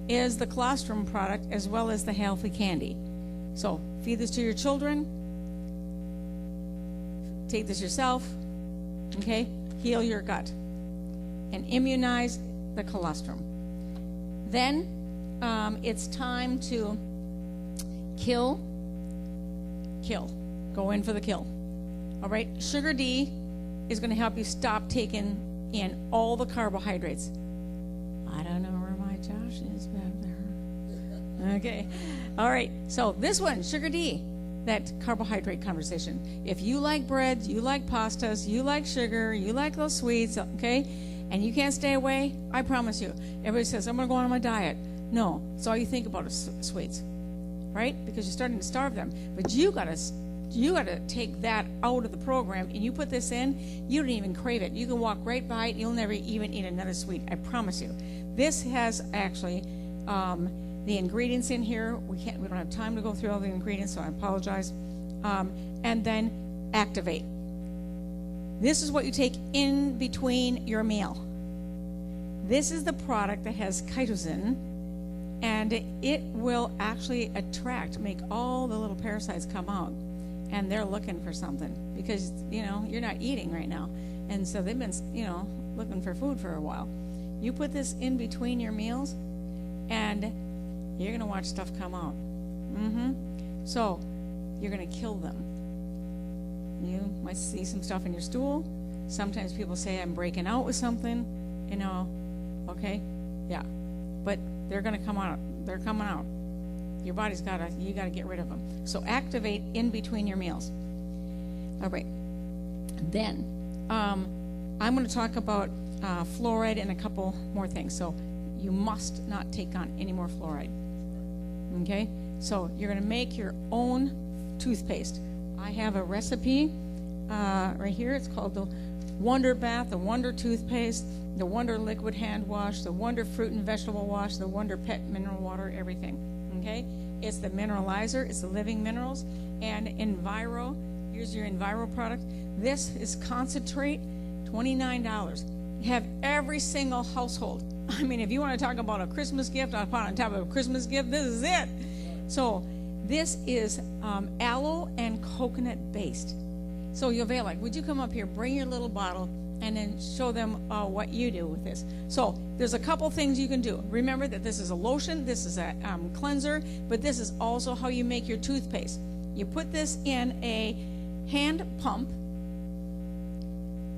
is the colostrum product as well as the healthy candy. So feed this to your children. Take this yourself. Okay? Heal your gut. And immunize the colostrum. Then it's time to kill. Go in for the kill. All right? Sugar D is going to help you stop taking in all the carbohydrates. I don't know where my Josh is back there. Okay. All right. So this one, sugar D, that carbohydrate conversation. If you like bread, you like pastas, you like sugar, you like those sweets, okay, and you can't stay away, I promise you. Everybody says, I'm going to go on my diet. No. It's all you think about is sweets, right? Because you're starting to starve them. But you got to take that out of the program, and you put this in, you don't even crave it. You can walk right by it. You'll never even eat another sweet. I promise you. This has actually the ingredients in here. We don't have time to go through all the ingredients, so I apologize. And then activate. This is what you take in between your meal. This is the product that has chitosan, and it will actually make all the little parasites come out. And they're looking for something because, you're not eating right now. And so they've been, looking for food for a while. You put this in between your meals, and you're going to watch stuff come out. So you're going to kill them. You might see some stuff in your stool. Sometimes people say, I'm breaking out with something, okay? Yeah. But they're going to come out. They're coming out. Your body's you got to get rid of them. So activate in between your meals. All right. Then I'm going to talk about fluoride and a couple more things. So you must not take on any more fluoride. Okay? So you're going to make your own toothpaste. I have a recipe right here. It's called the Wonder Bath, the Wonder Toothpaste, the Wonder Liquid Hand Wash, the Wonder Fruit and Vegetable Wash, the Wonder Pet Mineral Water, everything. Okay? It's the mineralizer, it's the living minerals, and Enviro. Here's your Enviro product. This is concentrate, $29. You have every single household. I mean, if you want to talk about a Christmas gift, on top of a Christmas gift, this is it. So this is aloe and coconut based. So Yovela, would you come up here, bring your little bottle, and then show them what you do with this. So there's a couple things you can do. Remember that this is a lotion, this is a cleanser, but this is also how you make your toothpaste. You put this in a hand pump,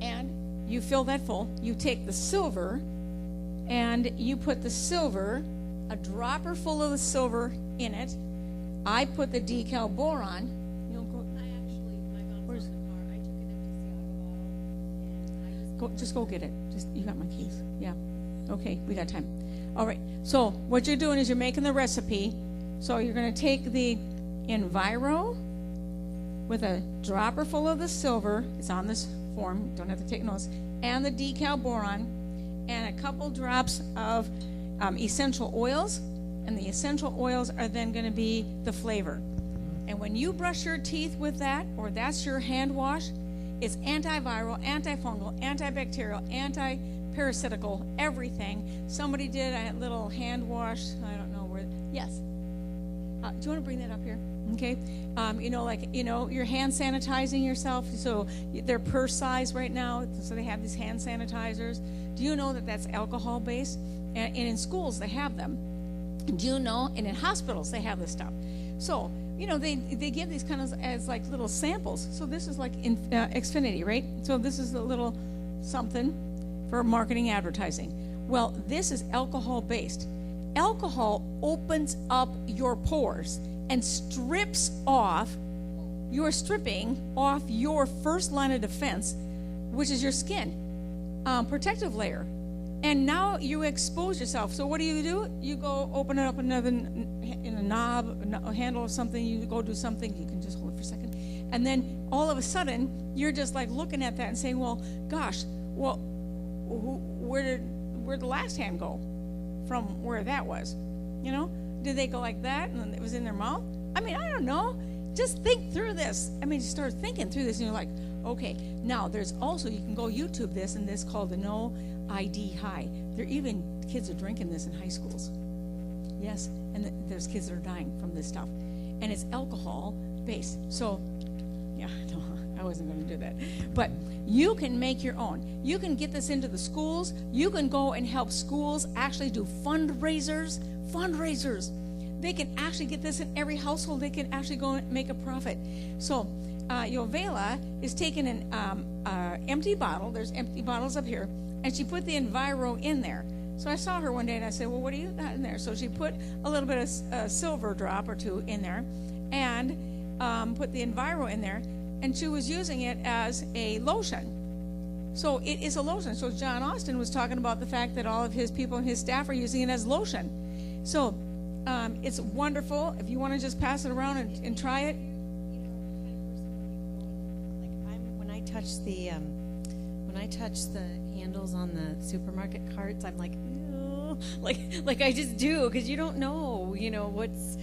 and you fill that full. You take the silver, and you put the silver, a dropper full of the silver in it. I put the decal boron. Just go get it. You got my keys. Yeah. Okay, we got time. All right. So what you're doing is you're making the recipe. So you're going to take the Enviro, with a dropper full of the silver. It's on this form, don't have to take notes, and the decal boron, and a couple drops of essential oils, and the essential oils are then going to be the flavor. And when you brush your teeth with that, or that's your hand wash, it's antiviral, antifungal, antibacterial, anti-parasitical, everything. Somebody did a little hand wash, I don't know where, yes. Do you want to bring that up here? Okay. You're hand sanitizing yourself. So they're purse size right now. So they have these hand sanitizers. Do you know that that's alcohol based? And in schools they have them. Do you know? And in hospitals they have this stuff. So they give these kind of as like little samples. So this is like Xfinity, right? So this is a little something for marketing advertising. Well, this is alcohol based. Alcohol opens up your pores and you're stripping off your first line of defense, which is your skin protective layer. And now you expose yourself. So what do? You go open it up in a knob, a handle or something. You go do something. You can just hold it for a second. And then all of a sudden, you're just like looking at that and saying, well, gosh, where did the last hand go from where that was? Did they go like that and it was in their mouth? I don't know. Just think through this. You start thinking through this and you're like, okay. Now there's also, you can go YouTube this, and this called the No ID High. Kids are drinking this in high schools. Yes, and there's kids that are dying from this stuff. And it's alcohol based. So, yeah, no, I wasn't going to do that. But you can make your own. You can get this into the schools. You can go and help schools actually do fundraisers. They can actually get this in every household. They can actually go and make a profit. So Yovela is taking an empty bottle. There's empty bottles up here. And she put the Enviro in there. So I saw her one day and I said, well, what do you got in there? So she put a little bit of silver drop or two in there and put the Enviro in there. And she was using it as a lotion. So it is a lotion. So John Austin was talking about the fact that all of his people and his staff are using it as lotion. So it's wonderful. If you want to just pass it around and try it. When I touch the handles on the supermarket carts, I'm like, ew. like I just do, because you don't know, what's,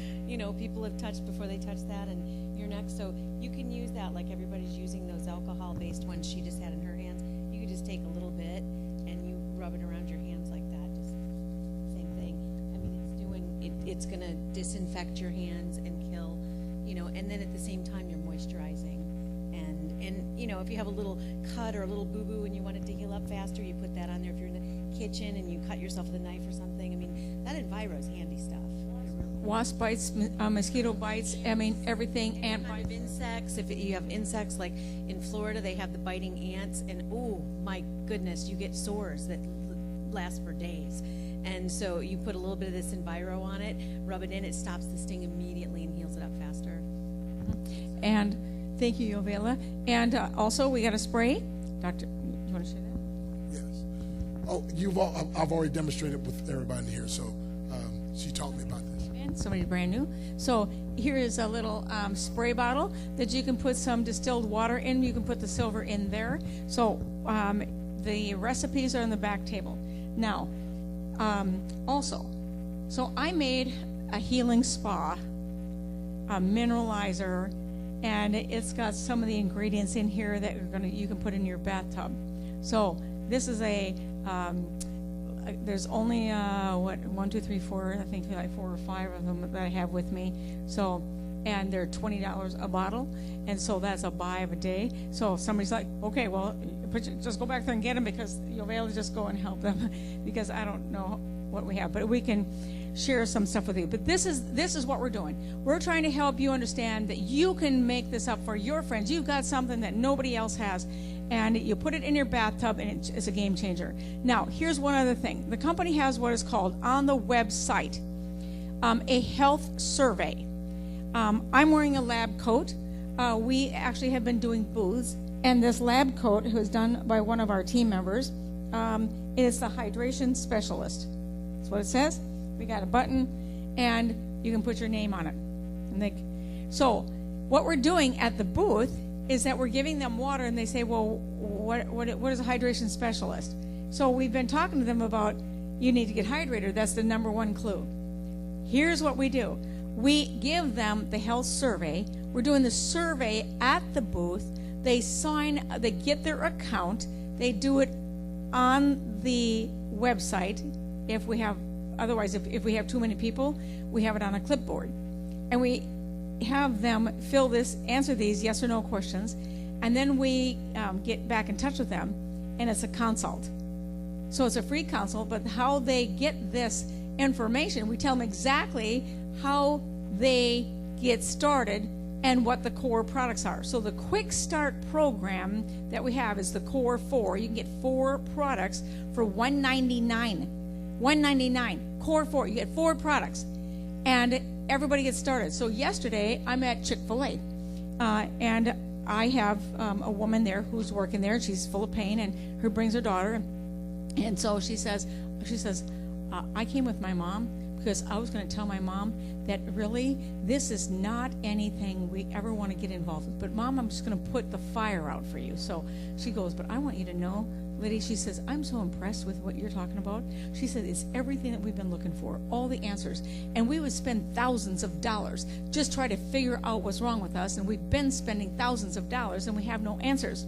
people have touched before they touch that, and you're next. So you can use that like everybody's using those alcohol-based ones she just had in her hands. You could just take a little bit and you rub it around your hands like that. Just same thing. It's going to disinfect your hands and kill, and then at the same time you're moisturizing. And if you have a little cut or a little boo-boo and you want it to heal up faster, you put that on there. If you're in the kitchen and you cut yourself with a knife or something, that Enviro is handy stuff. Wasp bites, mosquito bites, everything, ant bites. Insects, if you have insects, like in Florida, they have the biting ants, and oh my goodness, you get sores that last for days. And so you put a little bit of this Enviro on it, rub it in, it stops the sting immediately and heals it up faster. And thank you, Yovela. And also, we got a spray. Doctor, you want to share that? Yes. Oh, I've already demonstrated with everybody here, so she taught me about this. And somebody brand new. So here is a little spray bottle that you can put some distilled water in. You can put the silver in there. So the recipes are on the back table. Now, also, so I made a healing spa, a mineralizer, and it's got some of the ingredients in here that you can put in your bathtub. So this is there's only 1, 2, 3, 4, I think like 4 or 5 of them that I have with me. So, and they're $20 a bottle, and so that's a buy of a day. So if somebody's like, okay, well, just go back there and get them, because you'll be able to just go and help them, because I don't know what we have, but we can share some stuff with you. But this is what we're doing. We're trying to help you understand that you can make this up for your friends. You've got something that nobody else has, and you put it in your bathtub, and it's a game changer. Now, here's one other thing. The company has what is called, on the website, a health survey. I'm wearing a lab coat. We actually have been doing booths, and this lab coat was done by one of our team members. It's the hydration specialist. That's what it says. We got a button, and you can put your name on it. And so what we're doing at the booth is that we're giving them water, and they say, well, what is a hydration specialist? So we've been talking to them about, you need to get hydrated. That's the number one clue. Here's what we do. We give them the health survey. We're doing the survey at the booth. They sign, they get their account. They do it on the website. If we have, otherwise, if we have too many people, we have it on a clipboard. And we have them fill this, answer these yes or no questions, and then we get back in touch with them, and it's a consult. So it's a free consult, but how they get this information, we tell them exactly how they get started and what the core products are. So the quick start program that we have is the core 4. You can get 4 products for $199. $199, core 4. You get 4 products, and everybody gets started. So yesterday I'm at Chick-fil-A, and I have a woman there who's working there. She's full of pain, and who brings her daughter, and so she says, I came with my mom because I was going to tell my mom that really this is not anything we ever want to get involved with. But Mom, I'm just going to put the fire out for you. So she goes, but I want you to know, Lidy, she says, I'm so impressed with what you're talking about. She said, it's everything that we've been looking for, all the answers. And we would spend thousands of dollars just try to figure out what's wrong with us. And we've been spending thousands of dollars and we have no answers.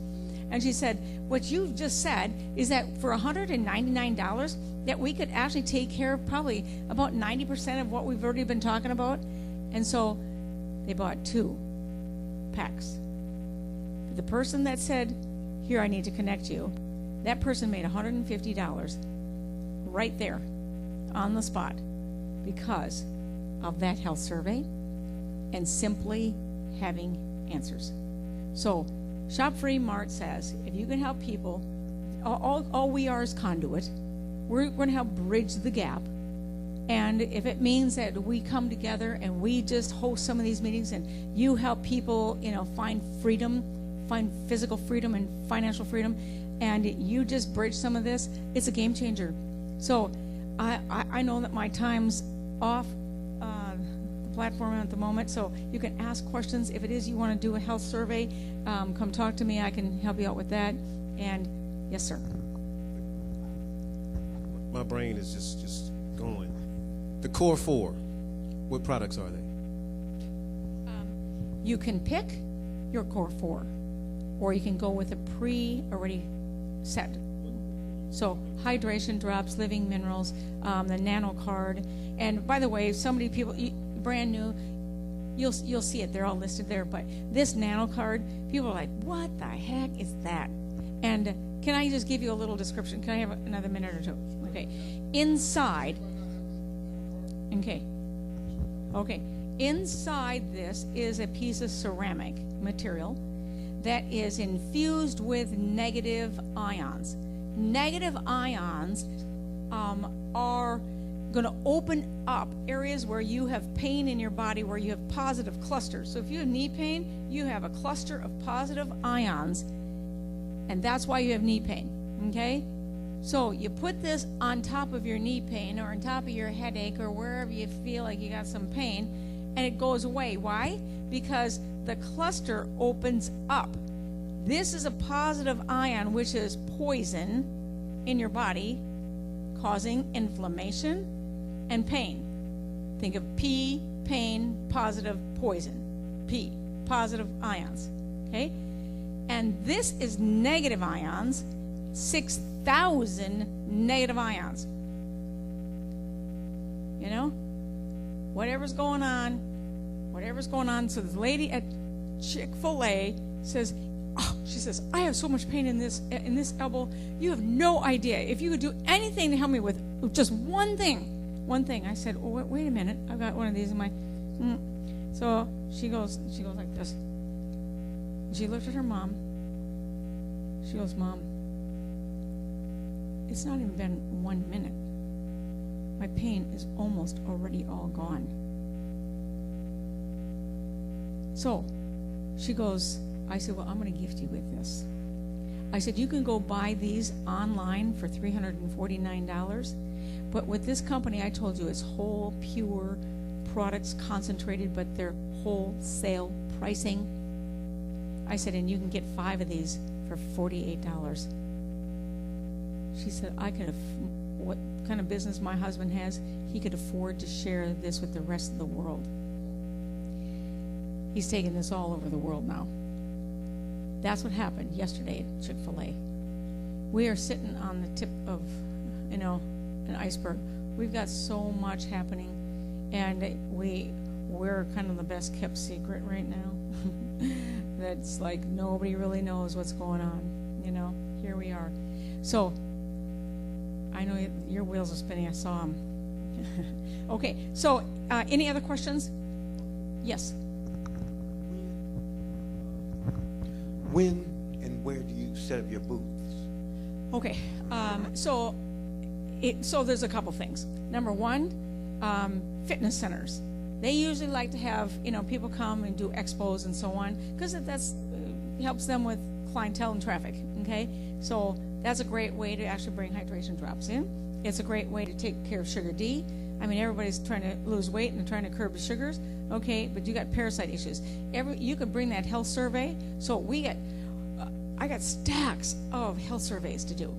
And she said, what you've just said is that for $199, that we could actually take care of probably about 90% of what we've already been talking about. And so they bought 2 packs. The person that said, here, I need to connect you, that person made $150 right there on the spot because of that health survey and simply having answers. So Shop Free Mart says, if you can help people, all we are is conduit. We're going to help bridge the gap. And if it means that we come together and we just host some of these meetings and you help people, find freedom, find physical freedom and financial freedom, and you just bridge some of this, it's a game changer. So I know that my time's off the platform at the moment, so you can ask questions. If it is you want to do a health survey, come talk to me. I can help you out with that. And yes, sir. My brain is just going. The core 4, what products are they? You can pick your core 4, or you can go with a already set. So hydration drops, living minerals, the nano card, and by the way, people brand new, you'll see it. They're all listed there. But this nano card, people are like, what the heck is that? And can I just give you a little description? Can I have another minute or two? Okay. Inside. Okay. Inside this is a piece of ceramic material that is infused with negative ions. Negative ions are going to open up areas where you have pain in your body, where you have positive clusters. So if you have knee pain, you have a cluster of positive ions, and that's why you have knee pain, okay? So you put this on top of your knee pain or on top of your headache or wherever you feel like you got some pain, and it goes away. Why? Because the cluster opens up. This is a positive ion, which is poison in your body, causing inflammation and pain. Think of P, pain, positive, poison. P, positive ions, okay? And this is negative ions, 6,000 negative ions. Whatever's going on. So this lady at Chick-fil-A says, she says, I have so much pain in this elbow. You have no idea. If you could do anything to help me with just one thing. I said, oh, wait a minute. I've got one of these in my... So she goes like this. She looked at her mom. She goes, Mom, it's not even been 1 minute. My pain is almost already all gone. So she goes, I said, well, I'm going to gift you with this. I said, you can go buy these online for $349. But with this company, I told you, it's whole, pure products, concentrated, but they're wholesale pricing. I said, and you can get 5 of these for $48. She said, what kind of business my husband has, he could afford to share this with the rest of the world. He's taking this all over the world now. That's what happened yesterday at Chick-fil-A. We are sitting on the tip of, an iceberg. We've got so much happening, and we're kind of the best kept secret right now. That's like nobody really knows what's going on. Here we are. So I know your wheels are spinning. I saw them. Okay. So any other questions? Yes. When and where do you set up your booths? Okay. So there's a couple things. Number one, fitness centers. They usually like to have people come and do expos and so on, because that's helps them with clientele and traffic. Okay, so that's a great way to actually bring hydration drops in. It's a great way to take care of sugar D. I mean, everybody's trying to lose weight and trying to curb the sugars. Okay, but you got parasite issues. You could bring that health survey. So I got stacks of health surveys to do.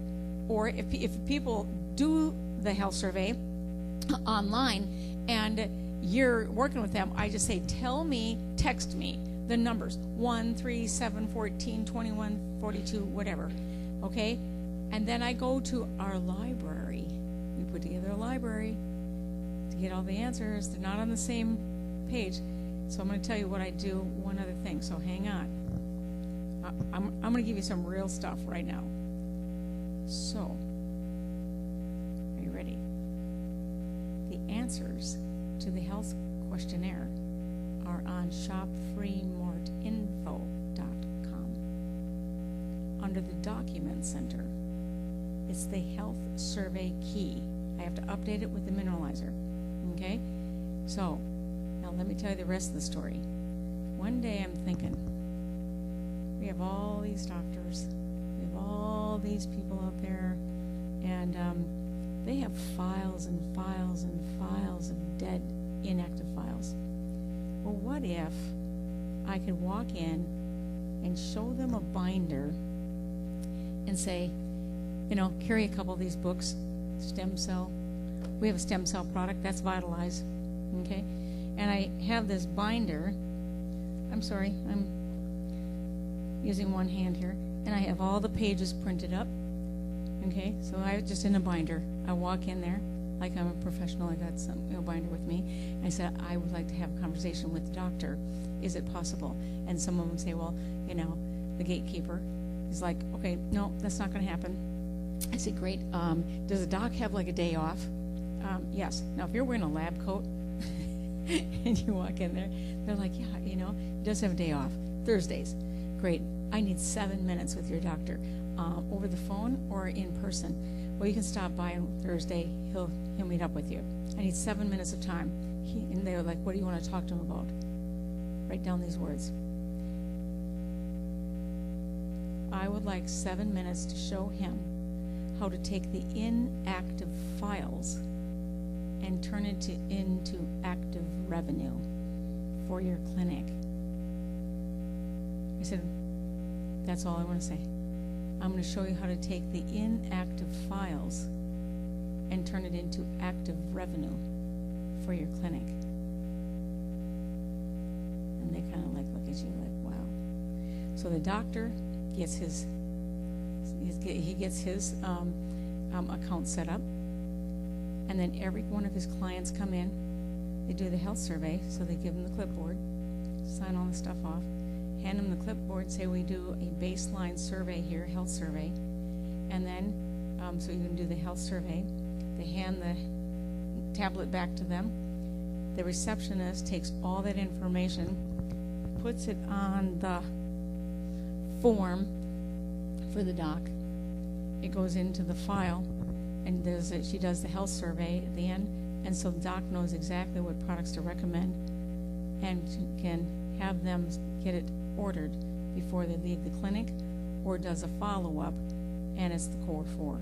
Or if people do the health survey online and you're working with them, I just say, text me the numbers 1, 3, 7, 14, 21, 42, whatever. Okay, and then I go to our library. We put together a library to get all the answers. They're not on the same page. So I'm going to tell you what I do. One other thing. So hang on. I'm going to give you some real stuff right now. So, are you ready? The answers to the health questionnaire are on shopfreemartinfo.com. Under the document center, it's the health survey key. I have to update it with the mineralizer. Okay? So, now let me tell you the rest of the story. One day I'm thinking, we have all these doctors, we have all these people out there, and they have files and files and files of dead, inactive files. Well, what if I could walk in and show them a binder and say, carry a couple of these books, stem cell. We have a stem cell product, that's Vitalize, okay? And I have this binder. I'm sorry, I'm using one hand here, and I have all the pages printed up. Okay, so I just in a binder. I walk in there like I'm a professional. I got some binder with me. And I said, I would like to have a conversation with the doctor. Is it possible? And some of them say, well, the gatekeeper is like, okay, no, that's not going to happen. I said, great. Does the doc have like a day off? Yes. Now, if you're wearing a lab coat and you walk in there, they're like, yeah, he does have a day off. Thursdays. Great. I need 7 minutes with your doctor, over the phone or in person. Well, you can stop by on Thursday. He'll meet up with you. I need 7 minutes of time. And they were like, what do you want to talk to him about? Write down these words. I would like 7 minutes to show him how to take the inactive files and turn it into active revenue for your clinic. I said, that's all I want to say. I'm going to show you how to take the inactive files and turn it into active revenue for your clinic. And they kind of look at you like, wow. So the doctor gets his account set up, and then every one of his clients come in. They do the health survey, so they give him the clipboard, sign all the stuff off, hand them the clipboard, say we do a baseline survey here, health survey, and then so you can do the health survey. They hand the tablet back to them. The receptionist takes all that information, puts it on the form for the doc. It goes into the file, and she does the health survey at the end, and so the doc knows exactly what products to recommend and can have them get it ordered before they leave the clinic, or does a follow-up, and it's the Core 4.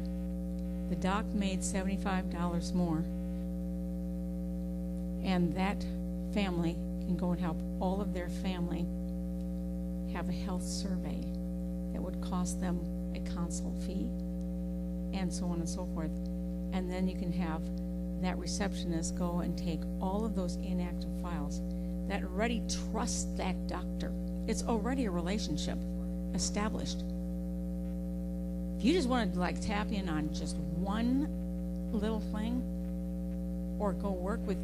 The doc made $75 more, and that family can go and help all of their family have a health survey that would cost them a consult fee, and so on and so forth. And then you can have that receptionist go and take all of those inactive files that already trust that doctor. It's already a relationship established. If you just want to like tap in on just one little thing, or go work with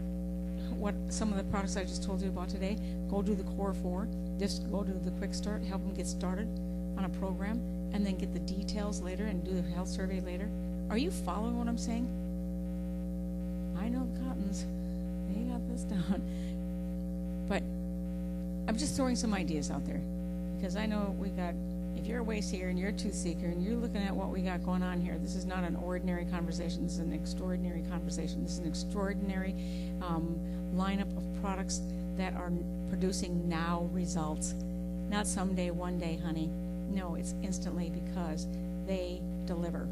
what some of the products I just told you about today, go do the core 4, just go do the quick start, help them get started on a program, and then get the details later and do the health survey later. Are you following what I'm saying? I know the Cottons, they got this down. But I'm just throwing some ideas out there, because I know we got, if you're a waste seeker and you're a tooth seeker and you're looking at what we got going on here, this is not an ordinary conversation. This is an extraordinary conversation. This is an extraordinary lineup of products that are producing now results. Not someday, one day, honey. No, it's instantly, because they deliver.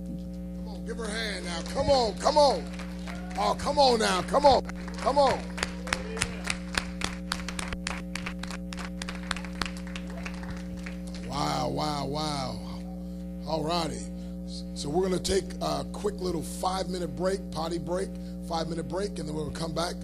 Thank you. Come on, give her a hand now. Come on, come on. Oh, come on now. Come on. Come on. Wow, wow, wow. All righty. So we're going to take a quick little 5-minute break, potty break, 5-minute break, and then we'll come back.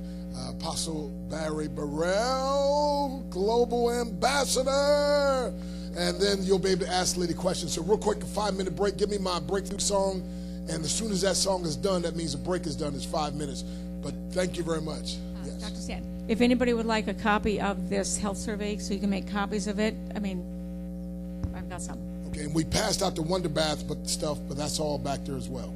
Apostle Barry Burrell, Global Ambassador. And then you'll be able to ask Lidy questions. So real quick, a 5-minute break. Give me my breakthrough song. And as soon as that song is done, that means the break is done. It's 5 minutes. But thank you very much. Yes. Dr. Stan, if anybody would like a copy of this health survey so you can make copies of it, I mean, I've got some. Okay, and we passed out the Wonder Bath but that's all back there as well.